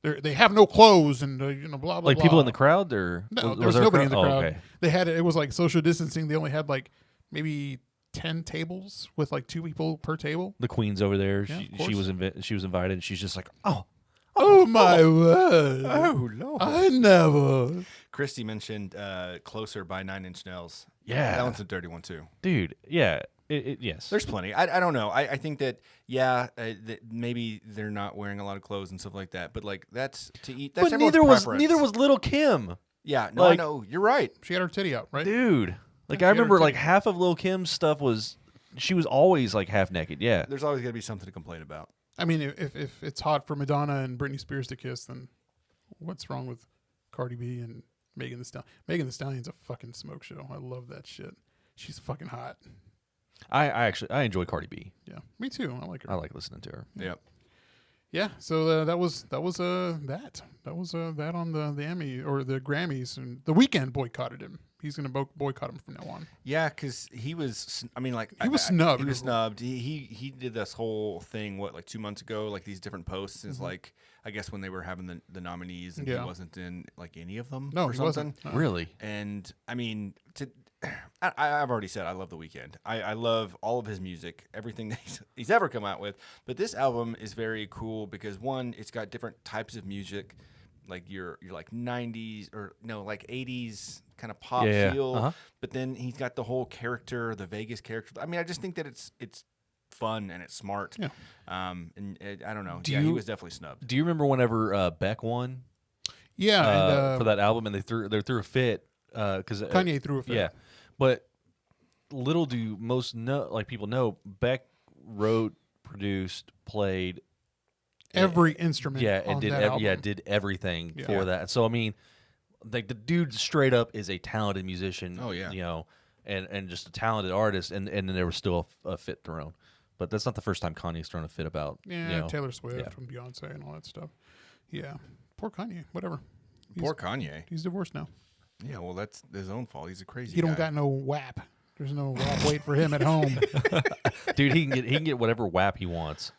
they have no clothes and you know, blah blah. Like blah. people in the crowd, or No, there was nobody in the Oh, crowd. okay. They had it was like social distancing. They only had like maybe 10 tables with like 2 people per table. The Queen's over there. Yeah, of she course. was invited, and she's just like, Oh my word! Oh, no. I never. Christy mentioned Closer by 9 Inch Nails. Yeah. That one's a dirty one, too. dude, yeah, yes. There's plenty. I don't know. I think that, that maybe they're not wearing a lot of clothes and stuff like that. But, like, that's to eat. That's but everyone's neither was Little Kim, Yeah, no, I like- know. You're right. She had her titty out, right? dude. Like Yeah, I she had her remember, like titty. half of Lil Kim's stuff she was always like half naked. Yeah. There's always going to be something to complain about. I mean, if it's hot for Madonna and Britney Spears to kiss, then what's wrong with Cardi B and Megan Thee Stallion? Megan Thee Stallion's a fucking smoke show. I love that shit. She's fucking hot. I enjoy Cardi B. Yeah, me too. I like her. I like listening to her. Yep. Yeah, so that was that on the Emmy or the Grammys, and The Weeknd boycotted him. He's going to boycott him from now on. Yeah, because he was. I mean, like He was snubbed. He was snubbed. He did this whole thing. Like 2 months ago? Like these different posts is like I guess when they were having the nominees and he Yeah. wasn't in like any of them. No, or he something. wasn't. Really? And I mean, I've already said I love The Weeknd. I love all of his music, everything that he's ever come out with. But this album is very cool because one, it's got different types of music, like you're like 90s or no, like 80s kind of pop Yeah. feel. Uh-huh. But then he's got the whole character, the Vegas character. I mean, I just think that it's fun and it's smart. Yeah. I don't know. Do He you- was definitely snubbed. Do you remember whenever Beck won Yeah, and for that album, and they threw a fit because Kanye threw a fit. Yeah, but little do people know, Beck wrote, produced, played every instrument. and on did that album. did everything Yeah. for that. So I mean, like the dude straight up is a talented musician. Oh, yeah. you know, and just a talented artist, and then there was still a fit thrown. But that's not the first time Kanye's thrown a fit about. Yeah, you know, Taylor Swift yeah. and Beyonce and all that stuff. Yeah, poor Kanye. Whatever. Poor Kanye. He's divorced now. Yeah, well, that's his own fault. He's a crazy He don't guy. got no WAP. There's no WAP wait for him at home. dude, he can get whatever WAP he wants.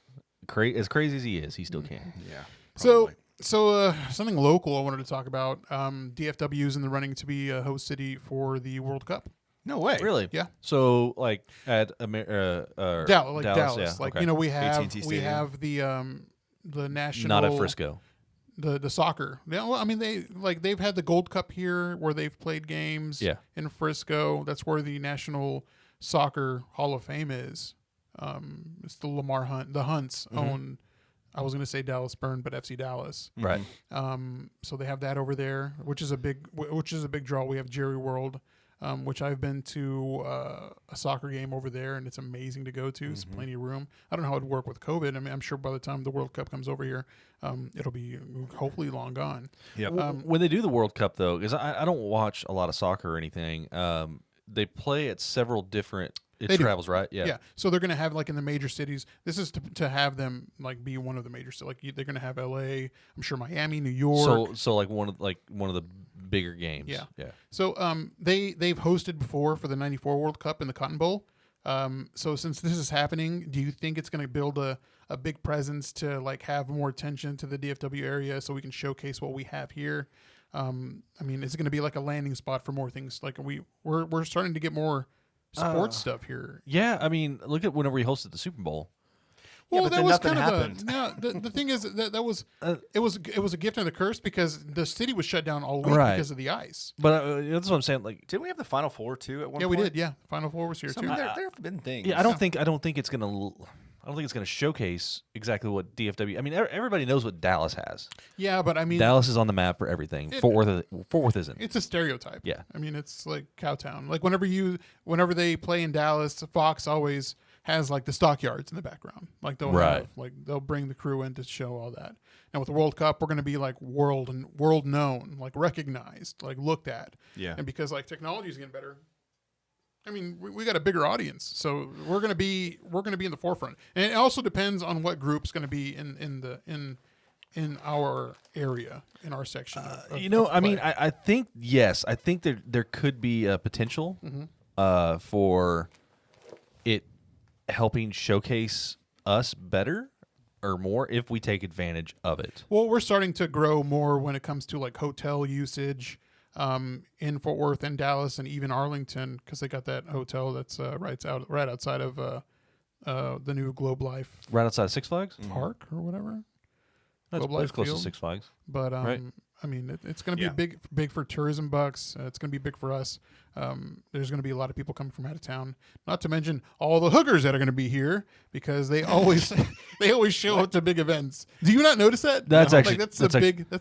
As crazy as he is, he still can. Yeah. So probably. something local I wanted to talk about. DFW is in the running to be a host city for the World Cup. No way. Really? Yeah. So like at Dallas. yeah, Like okay. we have AT&T we Stadium. have the national Not at Frisco. the soccer. Yeah, well, I mean they've had the Gold Cup here where they've played games. Yeah. In Frisco, that's where the National Soccer Hall of Fame is. It's the Lamar Hunt. The Hunts own. I was going to say Dallas Burn, but FC Dallas. Right. So they have that over there, which is a big draw. We have Jerry World. which I've been to a soccer game over there, and it's amazing to go to. There's plenty of room. I don't know how it would work with COVID. I mean, I'm sure by the time the World Cup comes over here, it'll be hopefully long gone. Yep. When they do the World Cup, though, because I don't watch a lot of soccer or anything, they play at several different. It travels, right? Yeah. Yeah. So they're going to have like in the major cities. This is to have them like be one of the major cities. Like they're going to have L.A. I'm sure Miami, New York. So like one of the bigger games. Yeah. Yeah. So they've hosted before for the '94 World Cup in the Cotton Bowl. So since this is happening, do you think it's going to build a big presence to like have more attention to the DFW area so we can showcase what we have here? I mean, is it going to be like a landing spot for more things? Like we're starting to get more sports stuff here. Yeah, I mean, look at whenever we hosted the Super Bowl. Well, but that then was nothing kind happened. of the thing is that was it was a gift and a curse because the city was shut down all week Right. because of the ice. But that's what I'm saying. Like, Didn't we have the Final Four too at one Yeah, point? we did. Yeah, Final Four was here So, too. I mean, there have been things. yeah, I don't think it's gonna. I don't think it's gonna showcase exactly what DFW. I mean, everybody knows what Dallas has. Yeah, but I mean, Dallas is on the map for everything. Fort Worth isn't. it's a stereotype. Yeah. I mean, it's like Cowtown. Like whenever they play in Dallas, Fox always has like the stockyards in the background. Like they'll bring the crew in to show all that. And with the World Cup, we're going to be like world known, like recognized, like looked at. Yeah. And because like technology is getting better, I mean, we got a bigger audience, so we're going to be in the forefront. And it also depends on what group's going to be in our area, in our section. I mean, I think yes. I think there could be a potential for it helping showcase us better or more if we take advantage of it. Well, we're starting to grow more when it comes to like hotel usage in Fort Worth and Dallas and even Arlington because they got that hotel that's right outside of the new Globe Life Right outside of Six Flags? Park or whatever. That's Globe Life close Field. to Six Flags. But Right. I mean, it's going to be big for tourism bucks. It's going to be big for us. There's going to be a lot of people coming from out of town. Not to mention all the hookers that are going to be here because they always show up to big events. Do you not notice that? That's No? actually like, that's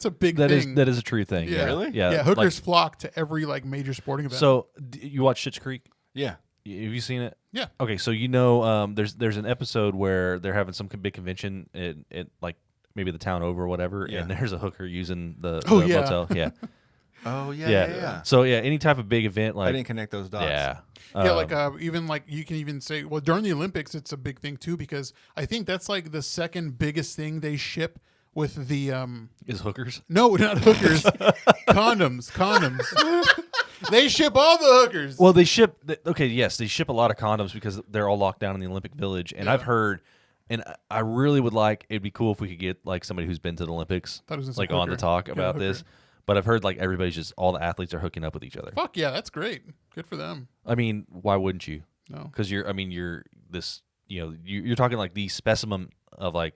a big thing. That is a true thing. Yeah. Really? Yeah. Yeah, hookers Like, flock to every like major sporting event. so you watch Schitt's Creek? Yeah. Have you seen it? Yeah. Okay, so there's an episode where they're having some big convention at like maybe the town over or whatever, Yeah. and there's a hooker using the yeah. motel. Yeah. Oh yeah. So yeah, any type of big event like I didn't connect those dots. yeah. Yeah, like even like you can even say, well, during the Olympics, it's a big thing too because I think that's like the second biggest thing they ship with the is hookers. no, not hookers, condoms. They ship all the hookers. Well, they ship. Yes, they ship a lot of condoms because they're all locked down in the Olympic Village. And I've heard, and I really would like. It'd be cool if we could get like somebody who's been to the Olympics, Thought it was gonna say like on to hooker. talk Yeah, about hooker. this. But I've heard like everybody's just all the athletes are hooking up with each other. Fuck yeah, that's great. Good for them. I mean, why wouldn't you? No. Because you're this. You're talking like the specimen of like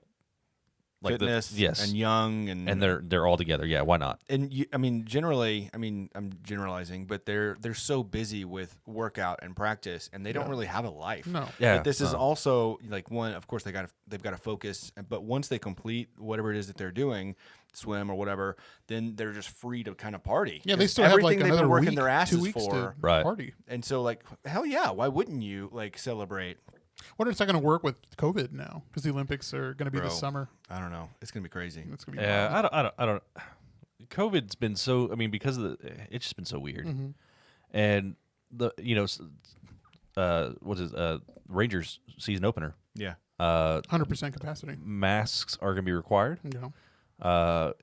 Fitness yes, and young and they're all together. Yeah, why not? And I mean, generally, I'm generalizing, but they're so busy with workout and practice, and they don't really have a life. No. Yeah, But this is also like one. Of course, they've got to focus, but once they complete whatever it is that they're doing, swim or whatever, then they're just free to kind of party. Yeah, they 'Cause still have like everything they've another been working week, their 2 asses weeks for. to Right. party. And so, like, hell yeah, why wouldn't you like celebrate? Wonder if it's not going to work with COVID now because the Olympics are going to be Bro. this summer. I don't know. It's gonna be crazy. It's going to be Yeah, wild. I don't. COVID's been so. I mean, because of it's just been so weird, and what is Rangers season opener? Yeah. 100% capacity. Masks are going to be required Yeah.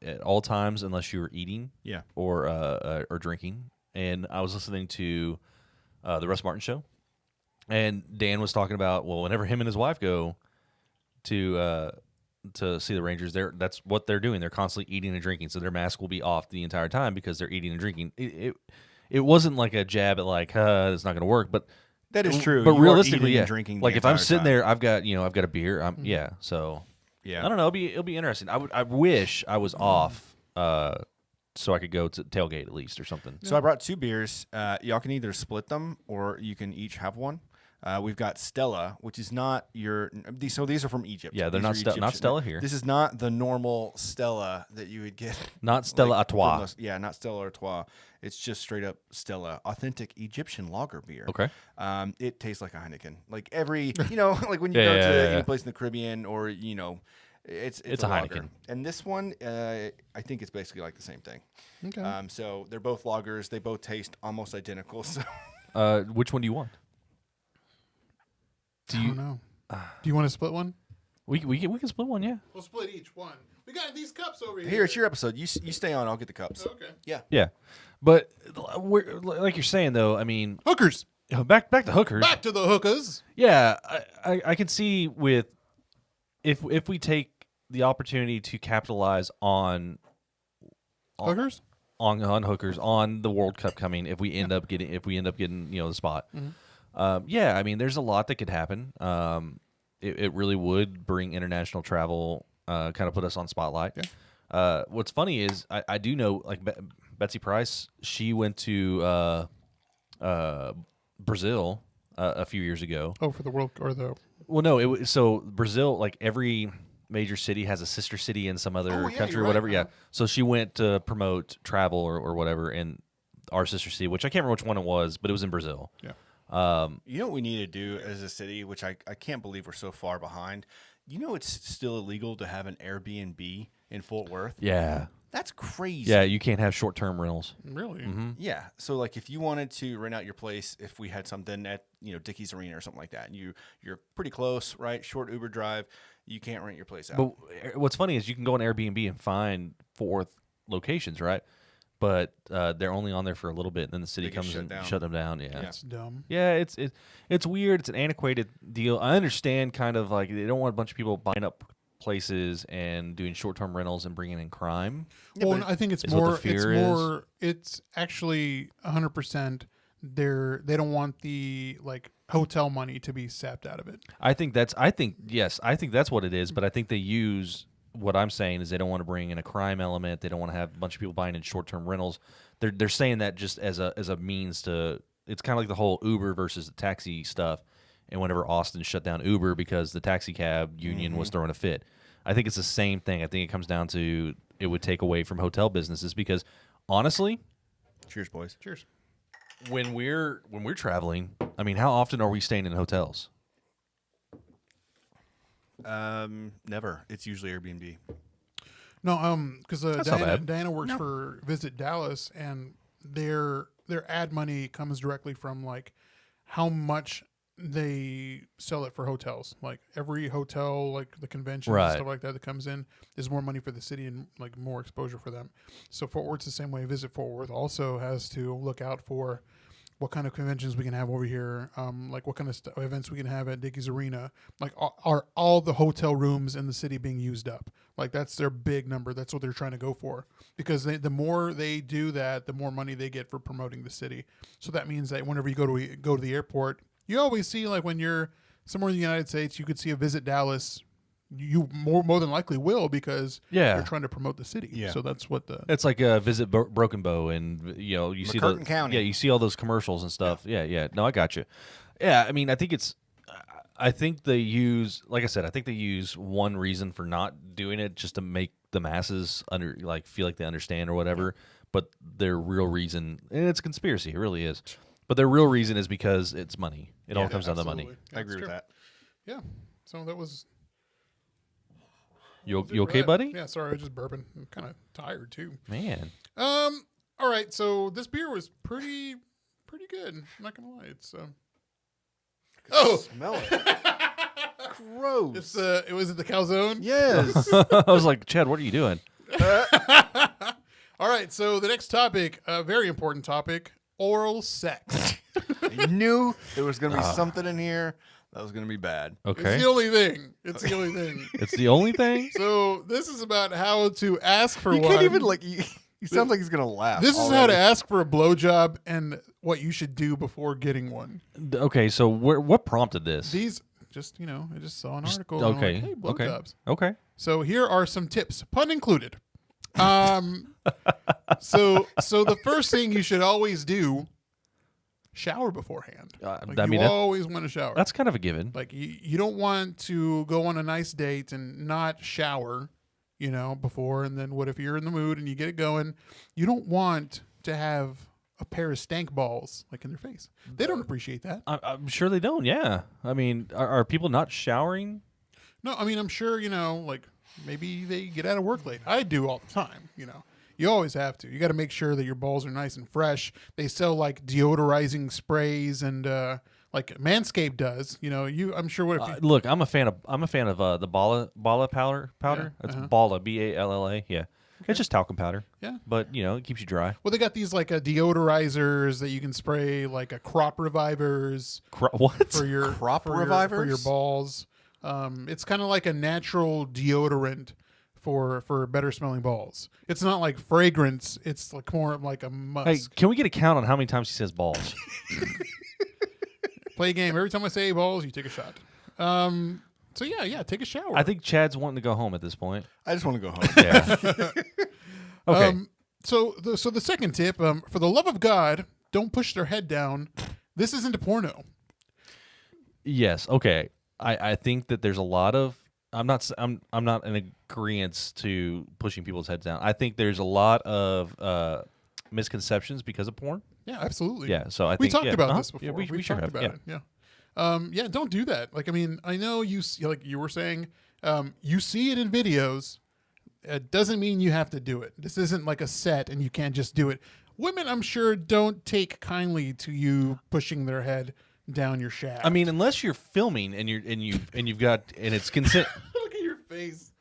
at all times unless you're eating Yeah. or drinking. And I was listening to the Russ Martin show, and Dan was talking about whenever him and his wife go to see the Rangers, that's what they're doing. They're constantly eating and drinking, so their mask will be off the entire time because they're eating and drinking. It wasn't like a jab at like it's not going to work, but That is true. But You are realistically, eating yeah, and drinking the like if I'm entire sitting time. there, I've got a beer. Yeah, so Yeah. I don't know. It'll be interesting. I wish I was off so I could go to tailgate at least or something. So I brought 2 beers. Y'all can either split them or you can each have one. We've got Stella, which is not your. So these are from Egypt. Yeah, they're These not are not Egyptian. Stella here. This is not the normal Stella that you would get. Not Stella Artois. Yeah, not Stella Artois. It's just straight up Stella, authentic Egyptian lager beer. Okay. It tastes like a Heineken. Like every, like when you go to any place in the Caribbean or, it's a lager. Heineken. And this one, I think it's basically like the same thing. Okay. So they're both lagers. They both taste almost identical. So Which one do you want? I don't know. Do you want to split one? We can split one, yeah. We'll split each one. We got these cups over here. here, it's your episode. You stay on. I'll get the cups. Okay. Yeah. Yeah. But like you're saying though, I mean, Hookers. back to hookers. Back to the hookers. Yeah, I can see with if we take the opportunity to capitalize on Hookers? on hookers on the World Cup coming, if we end up getting the spot. Yeah, I mean, there's a lot that could happen. It really would bring international travel, kind of put us on spotlight. Yeah. What's funny is I do know, like Betsy Price, she went to Brazil a few years ago. Oh, for the world or the. Well, no, so Brazil, like every major city has a sister city in some other country or whatever. Right. Yeah. So she went to promote travel or whatever in our sister city, which I can't remember which one it was, but it was in Brazil. Yeah. You know what we need to do as a city, which I can't believe we're so far behind. It's still illegal to have an Airbnb in Fort Worth. Yeah. That's crazy. Yeah, you can't have short-term rentals. Really? Yeah. So like if you wanted to rent out your place, if we had something at, Dickies Arena or something like that, and you're pretty close, right? Short Uber drive, you can't rent your place out. But what's funny is you can go on Airbnb and find Fort Worth locations, right? But they're only on there for a little bit, and then the city They get comes shut and down. shut them down. Yeah. That's dumb. Yeah, it's weird. It's an antiquated deal. I understand kind of like they don't want a bunch of people buying up places and doing short-term rentals and bringing in crime. Well, and I think it's is what the more. It's fear is. more. It's actually 100%. They don't want the hotel money to be sapped out of it. I think that's what it is, but I think they use what I'm saying is they don't want to bring in a crime element. They don't want to have a bunch of people buying in short-term rentals. They're saying that just as a means to. It's kind of like the whole Uber versus the taxi stuff. And whenever Austin shut down Uber because the taxi cab union was throwing a fit, I think it's the same thing. I think it comes down to it would take away from hotel businesses because honestly, Cheers, boys. Cheers. when we're traveling, I mean, how often are we staying in hotels? Never. It's usually Airbnb. No, because That's not bad. Diana works for Visit Dallas, and their ad money comes directly from how much they sell it for hotels. Like every hotel, like the conventions and stuff like that comes in is more money for the city and more exposure for them. So Fort Worth's the same way. Visit Fort Worth also has to look out for what kind of conventions we can have over here, what kind of events we can have at Dickies Arena. Are all the hotel rooms in the city being used up? That's their big number. That's what they're trying to go for. Because the more they do that, the more money they get for promoting the city. So that means that whenever you go to the airport, you always see when you're somewhere in the United States, you could see a Visit Dallas. You more than likely will because they're trying to promote the city. Yeah. So that's what It's like a Visit Broken Bow, and you see McCurtain County. Yeah, you see all those commercials and stuff. Yeah. No, I got you. Yeah, I mean, I think they use, like I said, I think they use one reason for not doing it just to make the masses feel like they understand or whatever. But their real reason, and it's a conspiracy, it really is. But their real reason is because it's money. It all comes down to money. absolutely. Yeah, I agree with that. Yeah. So that was. You that's it okay, for that. buddy? Yeah, sorry, I was just burping. I'm kind of tired too. Man. All right, so this beer was pretty good. I'm not gonna lie, it's Smell it. Gross. it's it was at the calzone. Yes. I was like, Chad, what are you doing? All right, so the next topic, a very important topic, oral sex. I knew there was going to be something in here that was going to be bad. Okay. It's the only thing. It's the only thing. It's the only thing? So this is about how to ask for You one. can't even you sound like he's going to laugh. This is how to ask for a blowjob and what you should do before getting one. Okay, so what prompted this? These I just saw an article. And I'm Okay. like, hey, Okay. blowjobs. Okay. So here are some tips, pun included. So the first thing you should always do shower beforehand. Like, I mean, you always want to shower. that's kind of a given. Like you don't want to go on a nice date and not shower, before. And then what if you're in the mood and you get it going? You don't want to have a pair of stank balls like in their face. They don't appreciate that. I'm sure they don't. Yeah. I mean, are people not showering? No, I mean, I'm sure, like maybe they get out of work late. I do all the time, You always have to. You got to make sure that your balls are nice and fresh. They sell like deodorizing sprays and like Manscaped does. I'm sure what if you Look, I'm a fan of the Bala powder. It's Bala, Balla. Yeah. It's just talcum powder. Yeah. But, it keeps you dry. Well, they got these like deodorizers that you can spray, like a crop revivers What? for your Crop for your revivers? balls. It's kind of like a natural deodorant for better smelling balls. It's not like fragrance. It's like more like a musk. Hey, can we get a count on how many times he says balls? Play a game. Every time I say balls, you take a shot. So yeah, take a shower. I think Chad's wanting to go home at this point. I just want to go home. Yeah. Okay. So the second tip, for the love of God, don't push their head down. This isn't a porno. Yes. Okay. I think that there's a lot of I'm not in agreement to pushing people's heads down. I think there's a lot of misconceptions because of porn. Yeah, absolutely. Yeah. So I think we talked about this Yeah, before. we sure talked have. about it. Yeah. Don't do that. Like, I mean, I know like you were saying, you see it in videos. It doesn't mean you have to do it. This isn't like a set and you can't just do it. Women, I'm sure, don't take kindly to you pushing their head down your shaft. I mean, unless you're filming and you've got it's consent. Look at your face.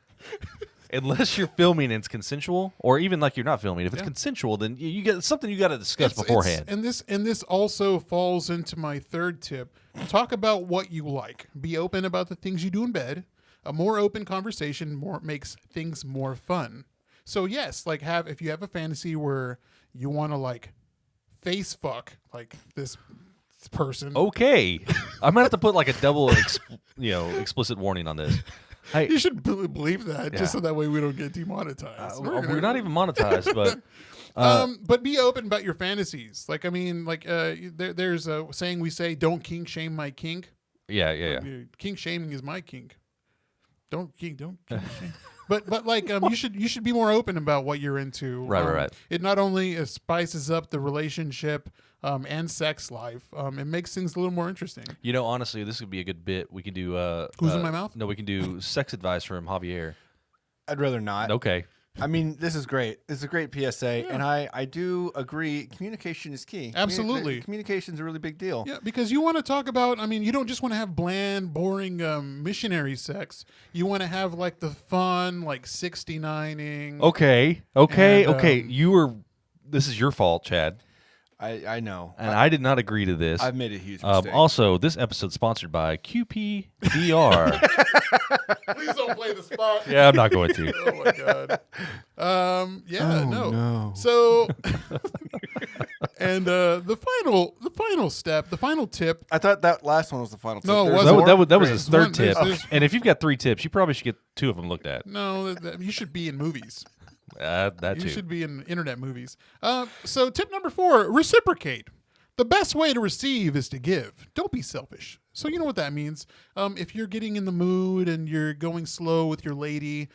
Unless you're filming and it's consensual, or even like you're not filming, if it's consensual, then you get something you got to discuss beforehand. And this also falls into my third tip. Talk about what you like. Be open about the things you do in bed. A more open conversation makes things more fun. So yes, like if you have a fantasy where you want to like face fuck like this person. Okay, I'm gonna have to put like a double, explicit warning on this. Hey, You should believe that, Yeah. just so that way we don't get demonetized. we're not even monetized, but But be open about your fantasies. Like, I mean, like there's a saying we say, "Don't kink shame my kink." yeah. Kink shaming is my kink. Don't kink shame. But like you should be more open about what you're into. Right. It not only spices up the relationship and sex life. It makes things a little more interesting. Honestly, this would be a good bit. We can do. Who's in my mouth? No, we can do sex advice from Javier. I'd rather not. Okay. I mean, this is great. This is a great PSA, and I do agree. Communication is key. Absolutely. Communication is a really big deal. Yeah, because you want to talk about, I mean, you don't just want to have bland, boring missionary sex. You want to have like the fun, like 69ing. Okay. This is your fault, Chad. I know. And I did not agree to this. I've made a huge mistake. Also, this episode's sponsored by QPVR. Please don't play the spot. Yeah, I'm not going to. Oh my god. no. So, and the final step, the final tip. I thought that last one was the final tip. No, it There's wasn't. more? That was his There's third one- tip. there's- And if you've got 3 tips, you probably should get 2 of them looked at. No, you should be in movies. That You too. should be in internet movies. So tip number 4, reciprocate. The best way to receive is to give. Don't be selfish. So you know what that means. If you're getting in the mood and you're going slow with your lady,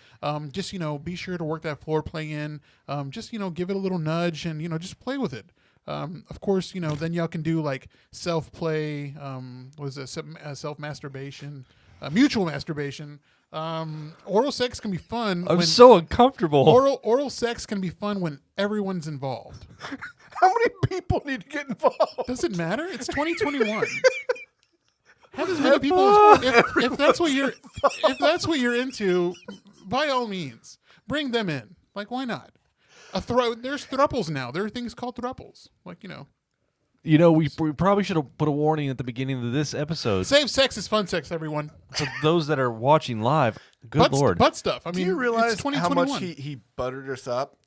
just, be sure to work that floor play in. Just, give it a little nudge and, just play with it. Of course, then y'all can do like self-play, self-masturbation, mutual masturbation. Oral sex can be fun. I'm so uncomfortable. Oral sex can be fun when everyone's involved. How many people need to get involved? Does it matter? It's 2021. Have as many people as if that's what you're into, by all means, bring them in. Like, why not? There's thruples now. There are things called thruples. Like, We probably should have put a warning at the beginning of this episode. Safe sex is fun sex, everyone. For those that are watching live, good Lord. Butt stuff. I mean, Do you realize it's how 2021. much he buttered us up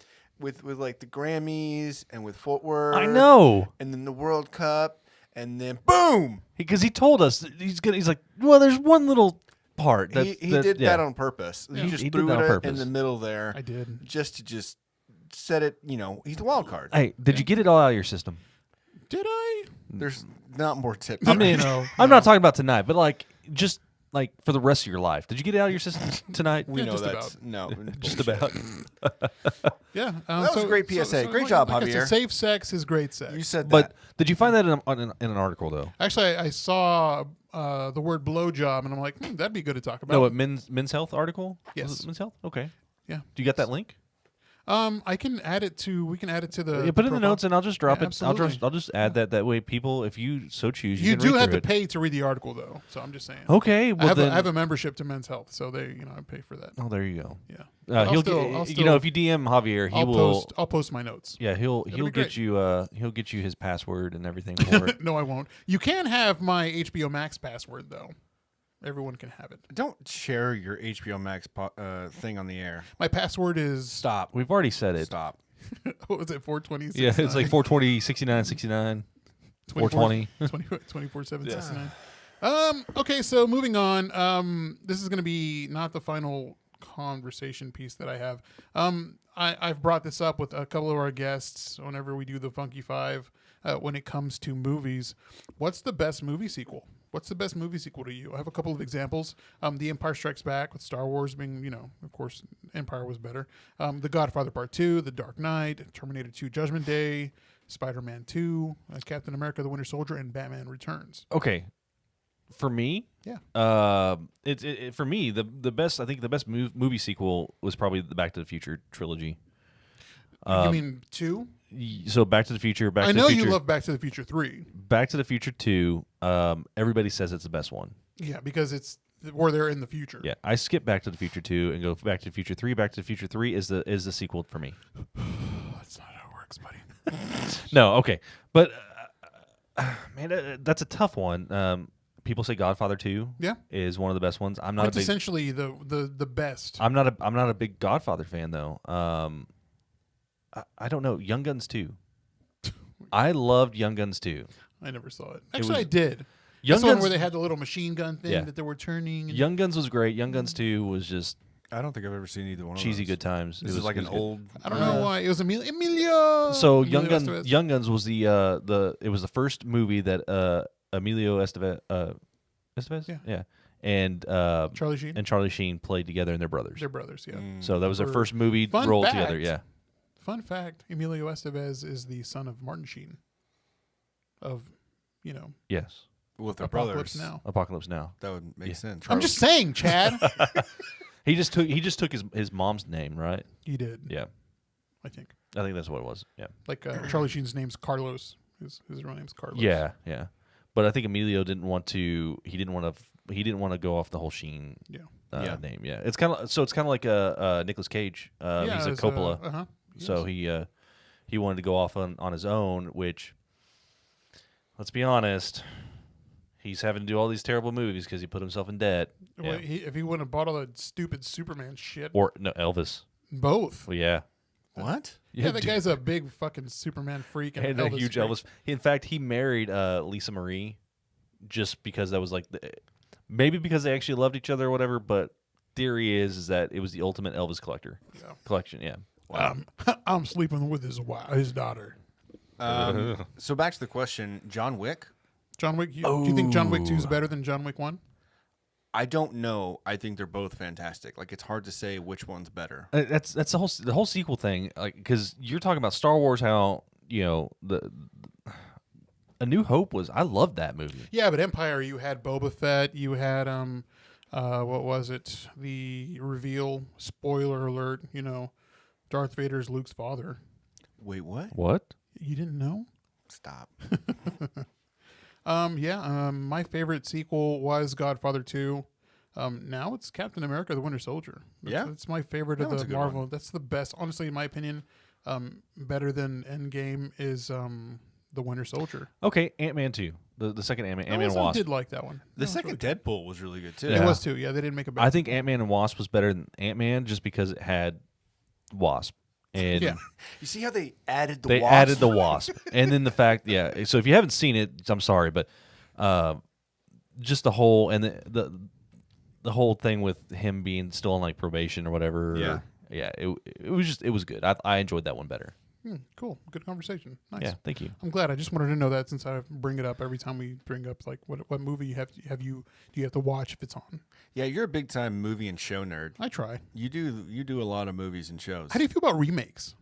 with like the Grammys and with footwear? I know. And then the World Cup, and then boom! Because he told us he's like, well, there's one little part that He did that on purpose. Yeah. He just He did threw that on it in purpose. the middle there. I did. Just to set it. He's the wild card. Hey, did you get it all out of your system? Did I? There's not more tips. I mean, No, I'm not talking about tonight, but like just like for the rest of your life. Did you get it out of your system tonight? we Yeah, know just that's about. no, Just bullshit. about. Yeah, That was a great PSA. Great job, like I said, Javier. safe sex is great sex. You said But that. did you find that in an article though? Actually, I saw the word blowjob, and I'm like, that'd be good to talk about. No, a men's health article. Yes. Was it men's health. Okay. Yeah. Do you got that link? I can add it to. We can add it to the. Yeah, put it in the profile. notes, and I'll just drop Yeah, it. absolutely. I'll just add that. That way, people, if you so choose, You can do read have through to it. pay to read the article, though. So I'm just saying. Okay. I Well, have, then. I have a membership to Men's Health, so I pay for that. Oh, there you go. Yeah. He'll I'll get, still- if you DM Javier, he I'll will. post my notes. Yeah, he'll be get great. you. He'll get you his password and everything for it. No, I won't. You can have my HBO Max password, though. Everyone can have it. Don't share your HBO Max thing on the air. My password is Stop. We've already said it. Stop. what was it? 420. Yeah, it's like 420, 69, 69, 420. 24/7/69. Okay, so moving on. This is going to be not the final conversation piece that I have. I've brought this up with a couple of our guests whenever we do the Funky Five. When it comes to movies, what's the best movie sequel? What's the best movie sequel to you? I have a couple of examples. The Empire Strikes Back, with Star Wars being, of course, Empire was better. The Godfather Part 2, The Dark Knight, Terminator 2 Judgment Day, Spider-Man 2, Captain America the Winter Soldier, and Batman Returns. Okay, for me, Yeah. for me the best. I think the best movie sequel was probably the Back to the Future trilogy. You mean 2? So Back to the Future, I know you love Back to the Future 3. Back to the Future 2. Everybody says it's the best one. Yeah, because it's where they're in the future. Yeah, I skip Back to the Future 2 and go Back to the Future 3. Back to the Future 3 is the sequel for me. That's not how it works, buddy. No, okay, but man, that's a tough one. People say Godfather 2 Yeah. is one of the best ones. I'm not It's a big. essentially the best. I'm not a big Godfather fan though. I don't know. Young Guns 2. I loved Young Guns 2. I never saw it. was- Actually, I did. Young That's the one Guns. where they had the little machine gun thing Yeah. that they were turning. And Young Guns was great. Young Guns 2 was just I don't think I've ever seen either one cheesy of those. good times. This It is was like it an was good. old. I don't know why. It was Emilio. So Emilio Young Guns Estevez. was it was the first movie that Emilio Estevez Yeah. and Charlie Sheen. and Charlie Sheen played together, and they're brothers. They're brothers, yeah. So that was their For first movie fun rolled fact, together. Yeah. Fun fact, Emilio Estevez is the son of Martin Sheen of, Yes. with their Apocalypse brothers. Now. Apocalypse Now. That would make Yeah. sense. I'm just saying, Chad. He just took his mom's name, right? He did, Yeah. I think. I think that's what it was. Yeah. Like Charlie Sheen's name's Carlos. His real name's Carlos. Yeah. Yeah. But I think Emilio didn't want to. He didn't want to go off the whole Sheen Yeah. Yeah. name. Yeah. It's kind of like a Nicolas Cage. Yeah, He's a it's, Coppola. uh-huh. So he wanted to go off on his own, which, let's be honest, he's having to do all these terrible movies because he put himself in debt. Well, Yeah. if he wouldn't have bought all that stupid Superman shit. Or no, Elvis. Both. Well, yeah. What? Yeah, that dude. guy's a big fucking Superman freak and, And a Elvis huge freak. Elvis. In fact, he married Lisa Marie just because that was like maybe because they actually loved each other or whatever. But theory is that it was the ultimate Elvis collection. Yeah. I'm sleeping with his daughter. So back to the question, John Wick. John Wick. Do you think John Wick 2 is better than John Wick 1? I don't know. I think they're both fantastic. Like it's hard to say which one's better. That's the whole sequel thing. Like because you're talking about Star Wars, how the A New Hope was. I loved that movie. Yeah, but Empire, you had Boba Fett. You had what was it? The reveal. Spoiler alert. Darth Vader's Luke's father. Wait, what? What? You didn't know? Stop. My favorite sequel was Godfather 2. Now it's Captain America: The Winter Soldier. It's my favorite That of one's the a good Marvel. one. That's the best, honestly, in my opinion. Better than Endgame is The Winter Soldier. Okay, Ant-Man 2. The second Ant-Man. Ant-Man and I Wasp. did like that one. The second Deadpool was really good too. It Yeah. was too. Yeah, they didn't make a bad. I think Ant-Man and Wasp was better than Ant-Man just because it had Wasp. And Yeah. You see how they added the they wasp? added the Wasp. And then the fact, yeah. So if you haven't seen it, I'm sorry, but just the whole and the whole thing with him being still on like probation or whatever. Yeah. Yeah. It was good. I enjoyed that one better. Cool. Good conversation. Nice. Yeah, thank you. I'm glad. I just wanted to know that since I bring it up every time we bring up like what movie do you have to watch if it's on. Yeah, you're a big time movie and show nerd. I try. You do a lot of movies and shows. How do you feel about remakes?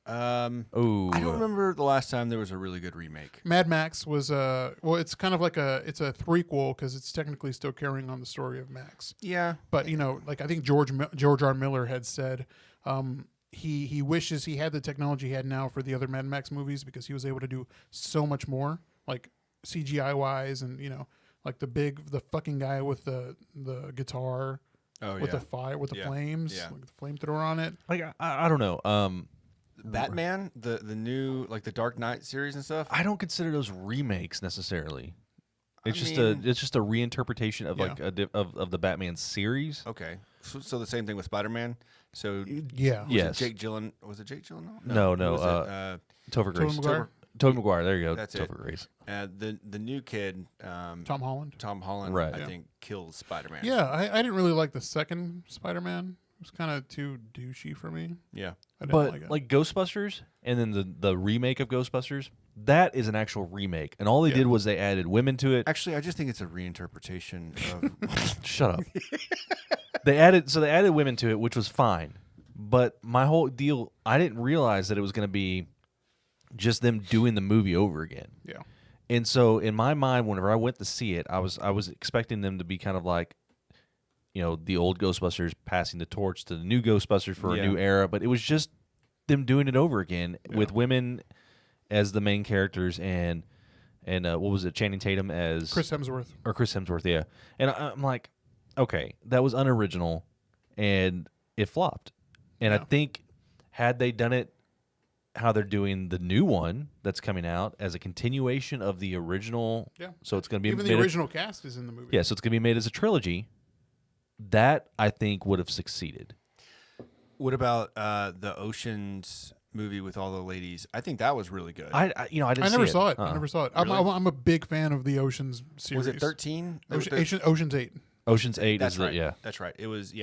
Oh, I don't remember the last time there was a really good remake. Mad Max was it's kind of like it's a threequel because it's technically still carrying on the story of Max. Yeah, But like I think George R. Miller had said, he wishes he had the technology he had now for the other Mad Max movies because he was able to do so much more, like CGI wise, and like the fucking guy with the guitar with the fire with the flames, like the flamethrower on it. like I don't know. Batman, the new like the Dark Knight series and stuff. I don't consider those remakes necessarily. It's I just mean- a reinterpretation of like of the Batman series. Okay, so the same thing with Spider-Man. So Yeah. Yes. Jake Gyllenhaal was it Jake Gyllenhaal? No. Who was it? Topher Grace. Maguire? Tobey Maguire. There you go. That's it. Topher Grace. The new kid, Tom Holland. Tom Holland, Right. I Yeah. think kills Spider-Man. Yeah, I didn't really like the second Spider-Man. It was kind of too douchey for me. Yeah. I didn't But like it. like Ghostbusters, and then the remake of Ghostbusters, that is an actual remake, and all they did was they added women to it. Actually, I just think it's a reinterpretation of. Shut up. They added women to it, which was fine. But my whole deal, I didn't realize that it was going to be just them doing the movie over again. yeah. And so in my mind, whenever I went to see it, I was expecting them to be kind of like, the old Ghostbusters passing the torch to the new Ghostbusters for a new era. But it was just them doing it over again with women as the main characters and what was it, Channing Tatum as Chris Hemsworth. yeah. And I'm like, okay, that was unoriginal, and it flopped. And I think had they done it how they're doing the new one that's coming out as a continuation of the original, so it's going to be Even the original cast is in the movie. yeah, so it's going to be made as a trilogy. That I think would have succeeded. What about the Oceans movie with all the ladies? I think that was really good. I didn't. I never see saw it. Uh-uh. I never saw it. Really? I'm a big fan of the Oceans series. Was it 13? Ocean's 8. Ocean's 8 That's is right. yeah. That's right. It was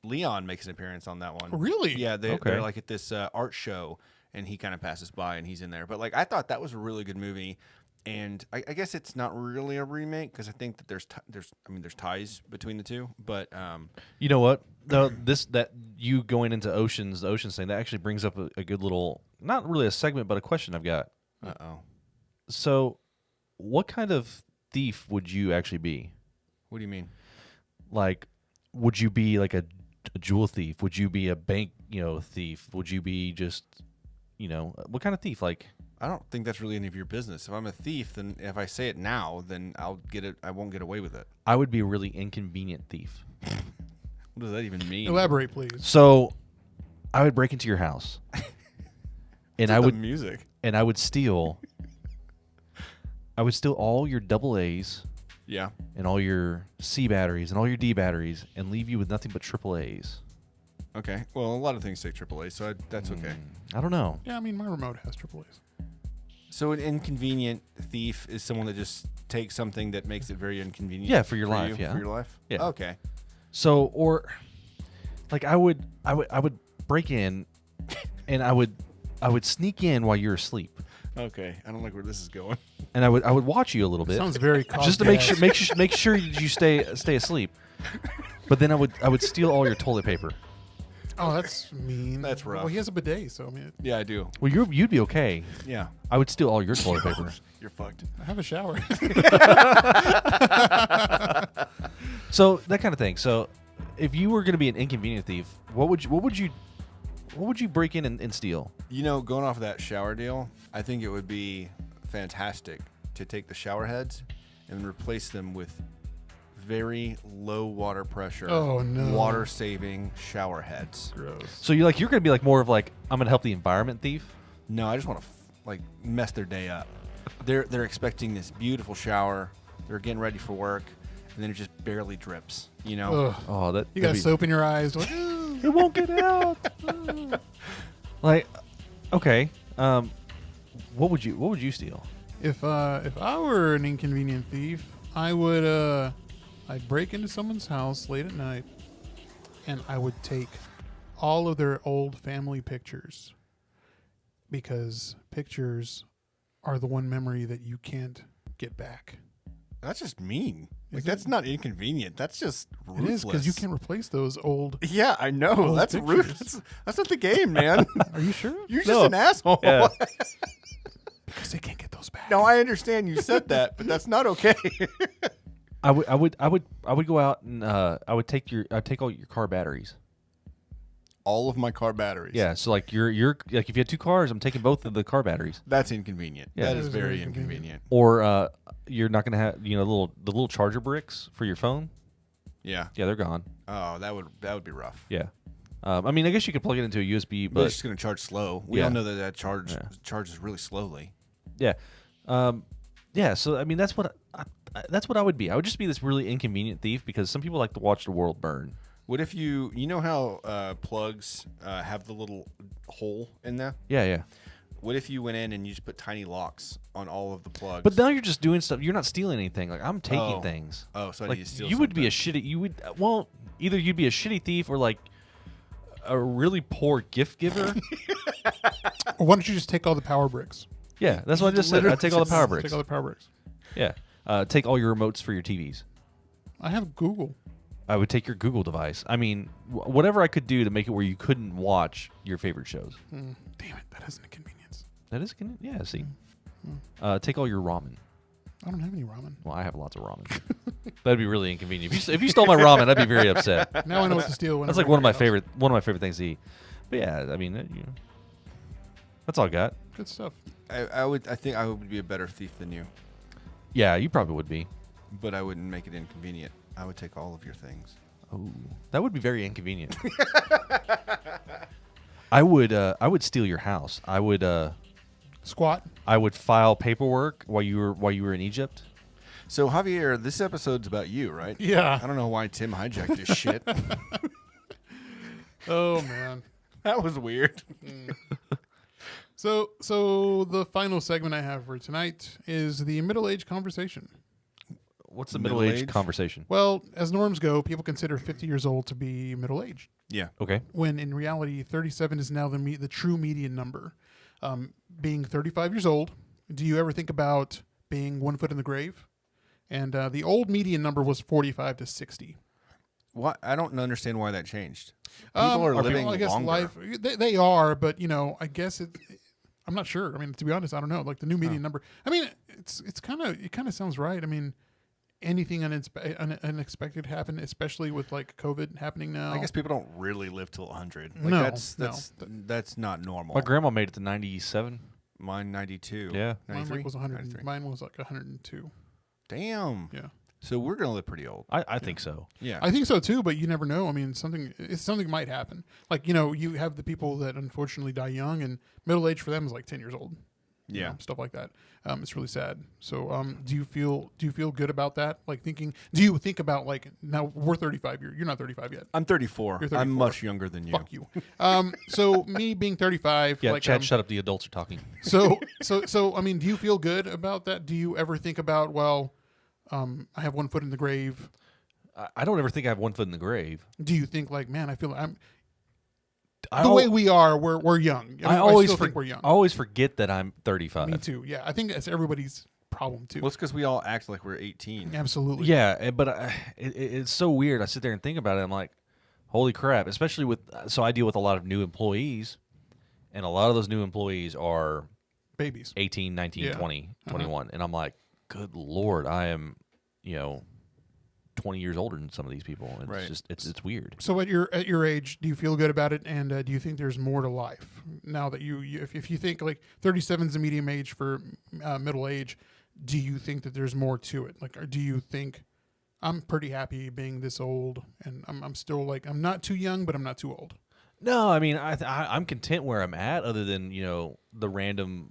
Leon makes an appearance on that one. Oh, really? Yeah, Okay. they're like at this art show, and he kind of passes by, and he's in there. But like, I thought that was a really good movie, and I guess it's not really a remake because I think that there's ties between the two. But You know what? Though that you going into the Oceans thing, that actually brings up a good little, not really a segment, but a question I've got. So, what kind of thief would you actually be? What do you mean? Like, would you be like a jewel thief? Would you be a bank, thief? Would you be just, what kind of thief? Like, I don't think that's really any of your business. If I'm a thief, then if I say it now, then I'll get it. I won't get away with it. I would be a really inconvenient thief. What does that even mean? Elaborate, please. So, I would break into your house, and I would music. and I would steal. I would steal all your AA's. Yeah. And all your C batteries and all your D batteries and leave you with nothing but AAA's. Okay. Well, a lot of things take AAA, so that's okay. I don't know. Yeah, I mean, my remote has AAA's. So an inconvenient thief is someone that just takes something that makes it very inconvenient. Yeah, for your life, For your life. Yeah. Okay. So, or like I would break in and I would sneak in while you're asleep. Okay. I don't like where this is going. And I would watch you a little bit. Sounds very just to make sure you stay asleep. But then I would steal all your toilet paper. Oh, that's mean. That's rough. Well, he has a bidet, so I mean, Yeah, I do. Well, you'd be okay. Yeah. I would steal all your toilet paper. You're fucked. I have a shower. So that kind of thing. So if you were going to be an inconvenient thief, what would you break in and steal? Going off of that shower deal, I think it would be fantastic to take the shower heads and replace them with very low water pressure, Oh, no. water saving shower heads. Gross. So you're going to be like more of like, I'm going to help the environment thief. No, I just want to mess their day up. They're expecting this beautiful shower. They're getting ready for work, and then it just barely drips. Ugh. Oh, that You got that'd be- soap in your eyes. Like, It won't get out. Like, okay. What would you steal? if I were an inconvenient thief, I would I'd break into someone's house late at night, and I would take all of their old family pictures because pictures are the one memory that you can't get back. That's just mean. Like, Is that's it? not inconvenient. That's just ruthless. It is, because you can't replace those old. Yeah, I know. Old That's rude. pictures. That's not the game, man. Are you sure? You're just No. an asshole. Yeah. Because they can't get those back. No, I understand you said that, but that's not okay. I would go out and I'd take all your car batteries. All of my car batteries. Yeah, so like you're like if you had 2 cars, I'm taking both of the car batteries. That's inconvenient. Yeah. That That is is very very inconvenient. Or you're not gonna have the little charger bricks for your phone. Yeah. Yeah, they're gone. Oh, that would be rough. Yeah. I mean, I guess you could plug it into a USB, But it's but just going to charge slow. We Yeah. all know that Yeah. charges really slowly. yeah, yeah. So I mean, that's what I would be. I would just be this really inconvenient thief because some people like to watch the world burn. What if you know how plugs have the little hole in there? Yeah, yeah. What if you went in and you just put tiny locks on all of the plugs? But now you're just doing stuff. You're not stealing anything. Like I'm taking Oh. things. Oh, so I Like need to steal you would be a something. shitty. You would either you'd be a shitty thief or like a really poor gift giver. Or why don't you just take all the power bricks? Yeah, that's what I just said. I take all the power bricks. Take all the power bricks. Yeah, take all your remotes for your TVs. I have Google. I would take your Google device. I mean, whatever I could do to make it where you couldn't watch your favorite shows. Damn it, that is an inconvenience. That is, yeah. See, take all your ramen. I don't have any ramen. Well, I have lots of ramen. That'd be really inconvenient. If you stole my ramen, I'd be very upset. Now I know what to steal. That's whenever like one of my everybody favorite things to eat. But yeah, I mean, that's all I got. else. Good stuff. I think I would be a better thief than you, Yeah, you probably would be. but I wouldn't make it inconvenient. I would take all of your things. Oh, that would be very inconvenient. I would steal your house. I Squat. would file paperwork while you were in Egypt. So Javier, this episode's about you, right? Yeah. I don't know why Tim hijacked this shit. Oh man. That was weird. So the final segment I have for tonight is the middle-age conversation. What's the Middle middle-aged age? conversation? Well, as norms go, people consider 50 years old to be middle-aged, Yeah. Okay. when in reality, 37 is now the true median number. Being 35 years old, do you ever think about being 1 foot in the grave? And the old median number was 45 to 60. What? I don't understand why that changed. People Are are living I guess longer. life they are, but I guess I'm not sure. I mean, to be honest, I don't know. Like the new median number. I mean, it kind of sounds right. I mean, anything unexpected happen, especially with like COVID happening now. I guess people don't really live till 100. Like No, that's not normal. My grandma made it to 97. Mine 92. Yeah. mine 93. was 100. 93. Mine was like 102. Damn. Yeah, So we're gonna live pretty old. I think so. Yeah. I think so too. But you never know. I mean, something might happen. Like you have the people that unfortunately die young, and middle age for them is like 10 years old. you Yeah. know, stuff like that. It's really sad. So, do you feel good about that? Like do you think about like, now we're 35, you're not 35 yet. I'm 34. You're 34. I'm much younger than you. Fuck you. So me being 35, Yeah, like, Chad, shut up. The adults are talking. so, I mean, do you feel good about that? Do you ever think about, well, I have 1 foot in the grave? I don't ever think I have 1 foot in the grave. Do you think like, man, I feel I'm I the al- way we are, we're young. I always still for- think we're young. I always forget that I'm 35. Me too. Yeah, I think that's everybody's problem too. Well, it's because we all act like we're 18. Absolutely. Yeah, but it's so weird. I sit there and think about it. I'm like, holy crap! Especially with I deal with a lot of new employees, and a lot of those new employees are Babies. 18, 19, Yeah. 20, 21, and I'm like, good lord, I am, 20 years older than some of these people. It's Right. just it's weird. So at your age, do you feel good about it? And do you think there's more to life now that if you think like 37 is the medium age for middle age, do you think that there's more to it? Like, or do you think I'm pretty happy being this old, and I'm still like, I'm not too young, but I'm not too old. No, I mean I'm content where I'm at, other than the random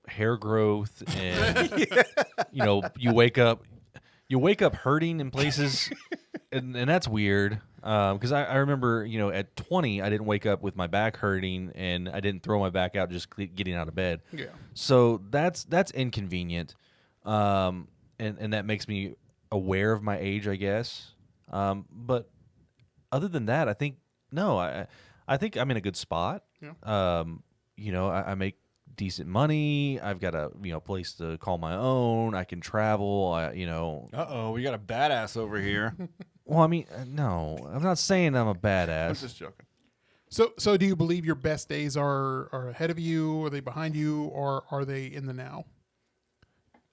hair growth and you wake up hurting in places, and that's weird. Because I remember at 20 I didn't wake up with my back hurting, and I didn't throw my back out just getting out of bed. Yeah. So that's inconvenient, and that makes me aware of my age, I guess. But other than that, I think no, I think I'm in a good spot. Yeah. I make decent money. I've got a place to call my own. I can travel. We got a badass over here. Well, I mean, no, I'm not saying I'm a I'm badass. just joking. So do you believe your best days are ahead of you? Are they behind you, or are they in the now?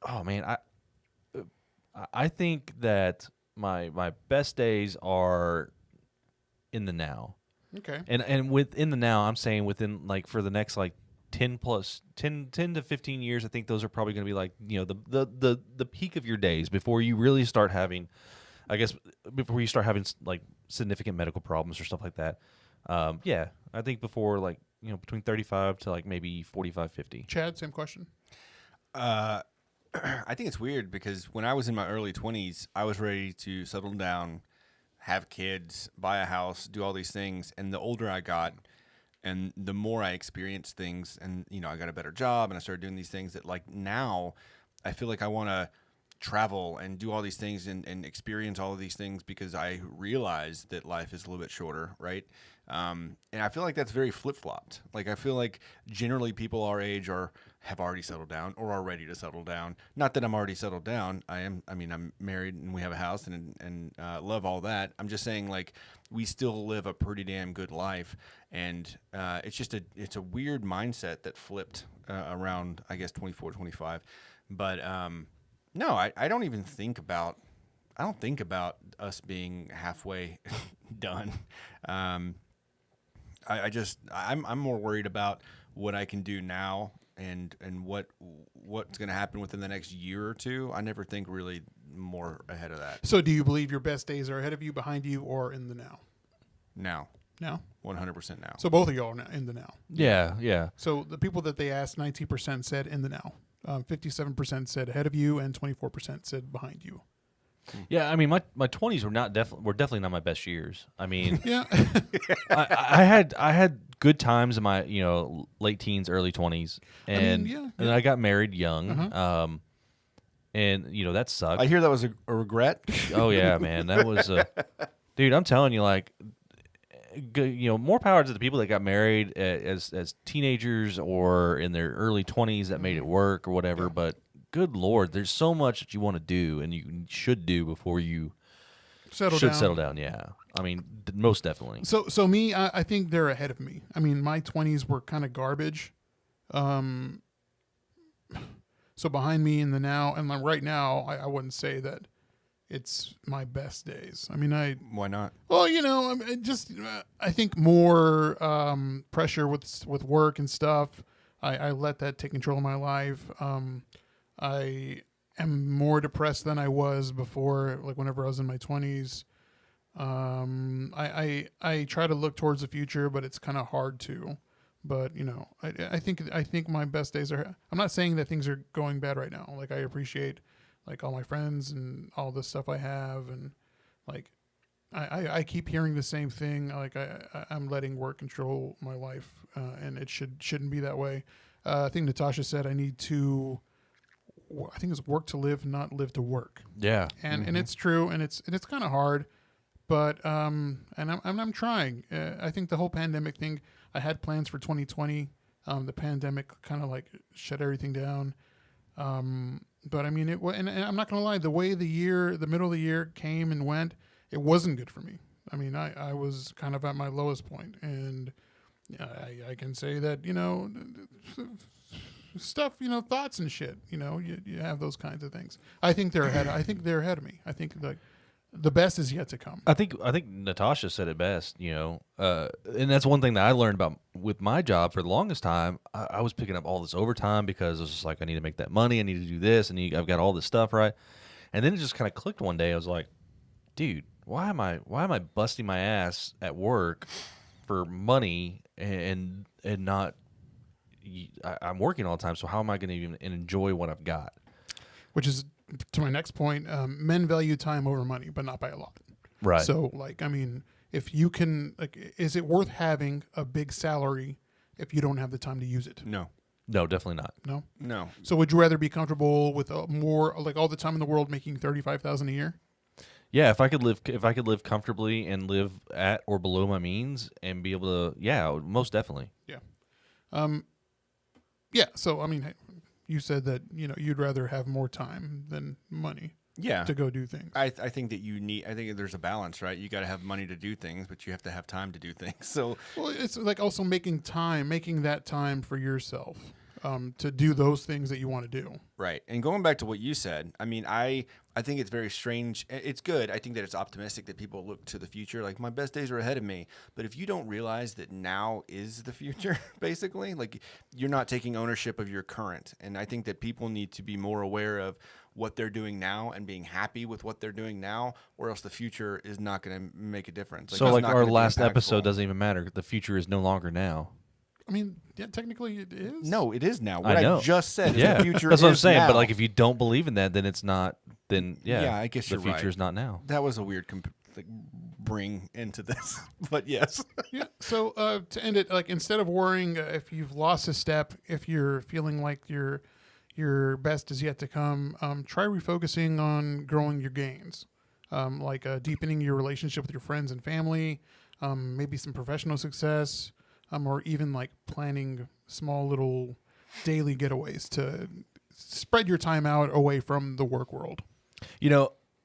Oh man, I think that my best days are in the now. Okay. And within the now, I'm saying within like for the next like 10 to 15 years, I think those are probably going to be like, the peak of your days before you really start having, I guess, before you start having like significant medical problems or stuff like that. Yeah, I think before like, between 35 to like maybe 45, 50. Chad, same question. I think it's weird because when I was in my early 20s, I was ready to settle down, have kids, buy a house, do all these things. And the older I got and the more I experienced things and, I got a better job and I started doing these things that like now I feel like I want to travel and do all these things and experience all of these things because I realize that life is a little bit shorter, right? And I feel like that's very flip-flopped. Like I feel like generally people our age have already settled down or are ready to settle down. Not that I'm already settled down. I'm married and we have a house and love all that. I'm just saying like we still live a pretty damn good life, and it's a weird mindset that flipped around I guess 24, 25. But no, I don't even think about. I don't think about us being halfway done. I'm more worried about what I can do now and what's going to happen within the next year or two. I never think really more ahead of that. So do you believe your best days are ahead of you, behind you, or in the now? Now. Now? 100% now. So both of y'all are in the now. Yeah. So the people that they asked, 19% said in the now. 57% said ahead of you, and 24% said behind you. Yeah, I mean, my 20s were definitely not my best years. I mean, Yeah. I had good times in my late teens, early 20s, and and I got married young, and that sucked. I hear that was a regret. Oh yeah, man, that was dude. I'm telling you, like, more power to the people that got married as teenagers or in their early 20s that made it work or whatever. Yeah. But good Lord, there's so much that you want to do and you should do before you settle down. Yeah, I mean, most definitely. So me, I think they're ahead of me. I mean, my 20s were kind of garbage. So behind me in the now, and like right now, I wouldn't say that it's my best days. I mean, Why not? Well, I think more pressure with work and stuff. I let that take control of my life. I am more depressed than I was before, like whenever I was in my 20s. I try to look towards the future, but it's kind of hard to. But I think my best days are. I'm not saying that things are going bad right now. Like I appreciate like all my friends and all the stuff I have, and like I keep hearing the same thing. Like I'm letting work control my life, and it shouldn't be that way. I think Natasha said I need to. I think it's work to live, not live to work. Yeah, and it's true, and it's kind of hard, but and I'm trying. I think the whole pandemic thing. I had plans for 2020. The pandemic kind of like shut everything down. But I mean, and I'm not gonna lie. The way the middle of the year came and went, it wasn't good for me. I mean, I was kind of at my lowest point, and I can say that stuff, thoughts and shit. You have those kinds of things. I think they're ahead. I think they're ahead of me. I think the best is yet to come. I think Natasha said it best, and that's one thing that I learned about with my job for the longest time. I was picking up all this overtime because it was just like, I need to make that money. I need to do this. And I've got all this stuff, right? And then it just kind of clicked one day. I was like, dude, why am I busting my ass at work for money and not, I'm working all the time. So how am I going to even enjoy what I've got? Which is, to my next point, men value time over money, but not by a lot. Right. So, if you can, is it worth having a big salary if you don't have the time to use it? No, definitely not. No. So, would you rather be comfortable with more, all the time in the world, making $35,000 a year? Yeah, if I could live comfortably and live at or below my means and be able to, yeah, most definitely. Yeah. Yeah. So, I mean, hey, you said that, you'd rather have more time than money Yeah. to go do things. I think that I think there's a balance, right? You got to have money to do things, but you have to have time to do things. So, Well, it's like also making that time for yourself to do those things that you want to do. right. And going back to what you said, I mean, I think it's very strange. It's good. I think that it's optimistic that people look to the future. Like, my best days are ahead of me. But if you don't realize that now is the future, basically, like, you're not taking ownership of your current. And I think that people need to be more aware of what they're doing now and being happy with what they're doing now, or else the future is not going to make a difference. So it's like not our gonna be last episode impactful. doesn't even matter. The future is no longer now. I mean, yeah, technically it is. No, it is now. I What know. I just said is Yeah, the future that's what I'm is saying. now. But like, if you don't believe in that, then it's not. Then Yeah, I guess the you're future right. is not now. That was a weird bring into this, but yes. Yeah. So to end it, like instead of worrying if you've lost a step, if you're feeling like your best is yet to come, try refocusing on growing your gains, like deepening your relationship with your friends and family, maybe some professional success, or even like planning small little daily getaways to spread your time out away from the work world.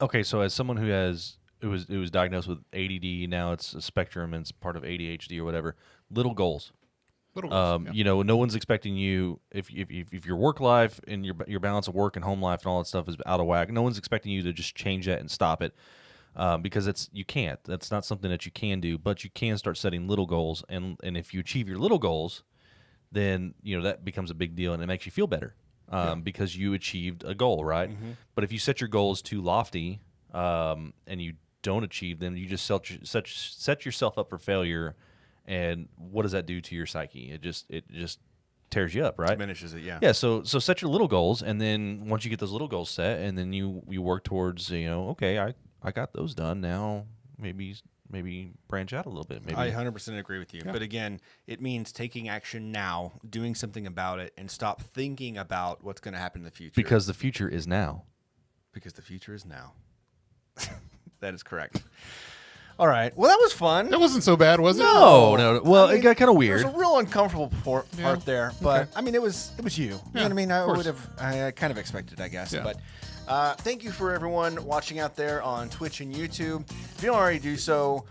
Okay, so as someone who was diagnosed with ADD, now it's a spectrum and it's part of ADHD or whatever. Little goals. Little goals, yeah. No one's expecting you if your work life and your balance of work and home life and all that stuff is out of whack. No one's expecting you to just change that and stop it, because you can't. That's not something that you can do. But you can start setting little goals, and if you achieve your little goals, then that becomes a big deal and it makes you feel better, because you achieved a goal, right? Mm-hmm. But if you set your goals too lofty, and you don't achieve them, you just set yourself up for failure. And what does that do to your psyche? It just tears you up, right? Diminishes it, yeah. Yeah. So set your little goals, and then once you get those little goals set, and then you work towards okay, I got those done. Now maybe branch out a little bit. Maybe I 100% agree with you. Yeah. But again, it means taking action now, doing something about it, and stop thinking about what's going to happen in the future. Because the future is now. Because the future is now. That is correct. All right. Well, that was fun. That wasn't so bad, was it? No. Well, it got kind of weird. There's a real uncomfortable part there, but Okay. I mean, it was you. You know what I mean? I kind of expected, I guess. Yeah. But thank you for everyone watching out there on Twitch and YouTube. If you don't already do so,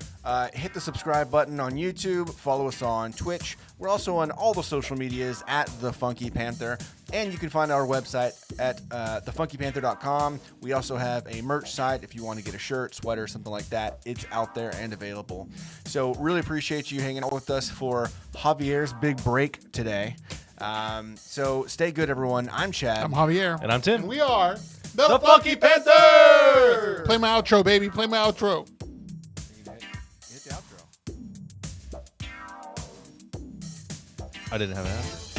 hit the subscribe button on YouTube. Follow us on Twitch. We're also on all the social medias at The Funky Panther. And you can find our website at thefunkypanther.com. We also have a merch site if you want to get a shirt, sweater, something like that. It's out there and available. So really appreciate you hanging out with us for Javier's big break today. So stay good, everyone. I'm Chad. I'm Javier. And I'm Tim. And we are The Funky Panther! Play my outro, baby. Play my outro. Hit the outro. I didn't have an answer.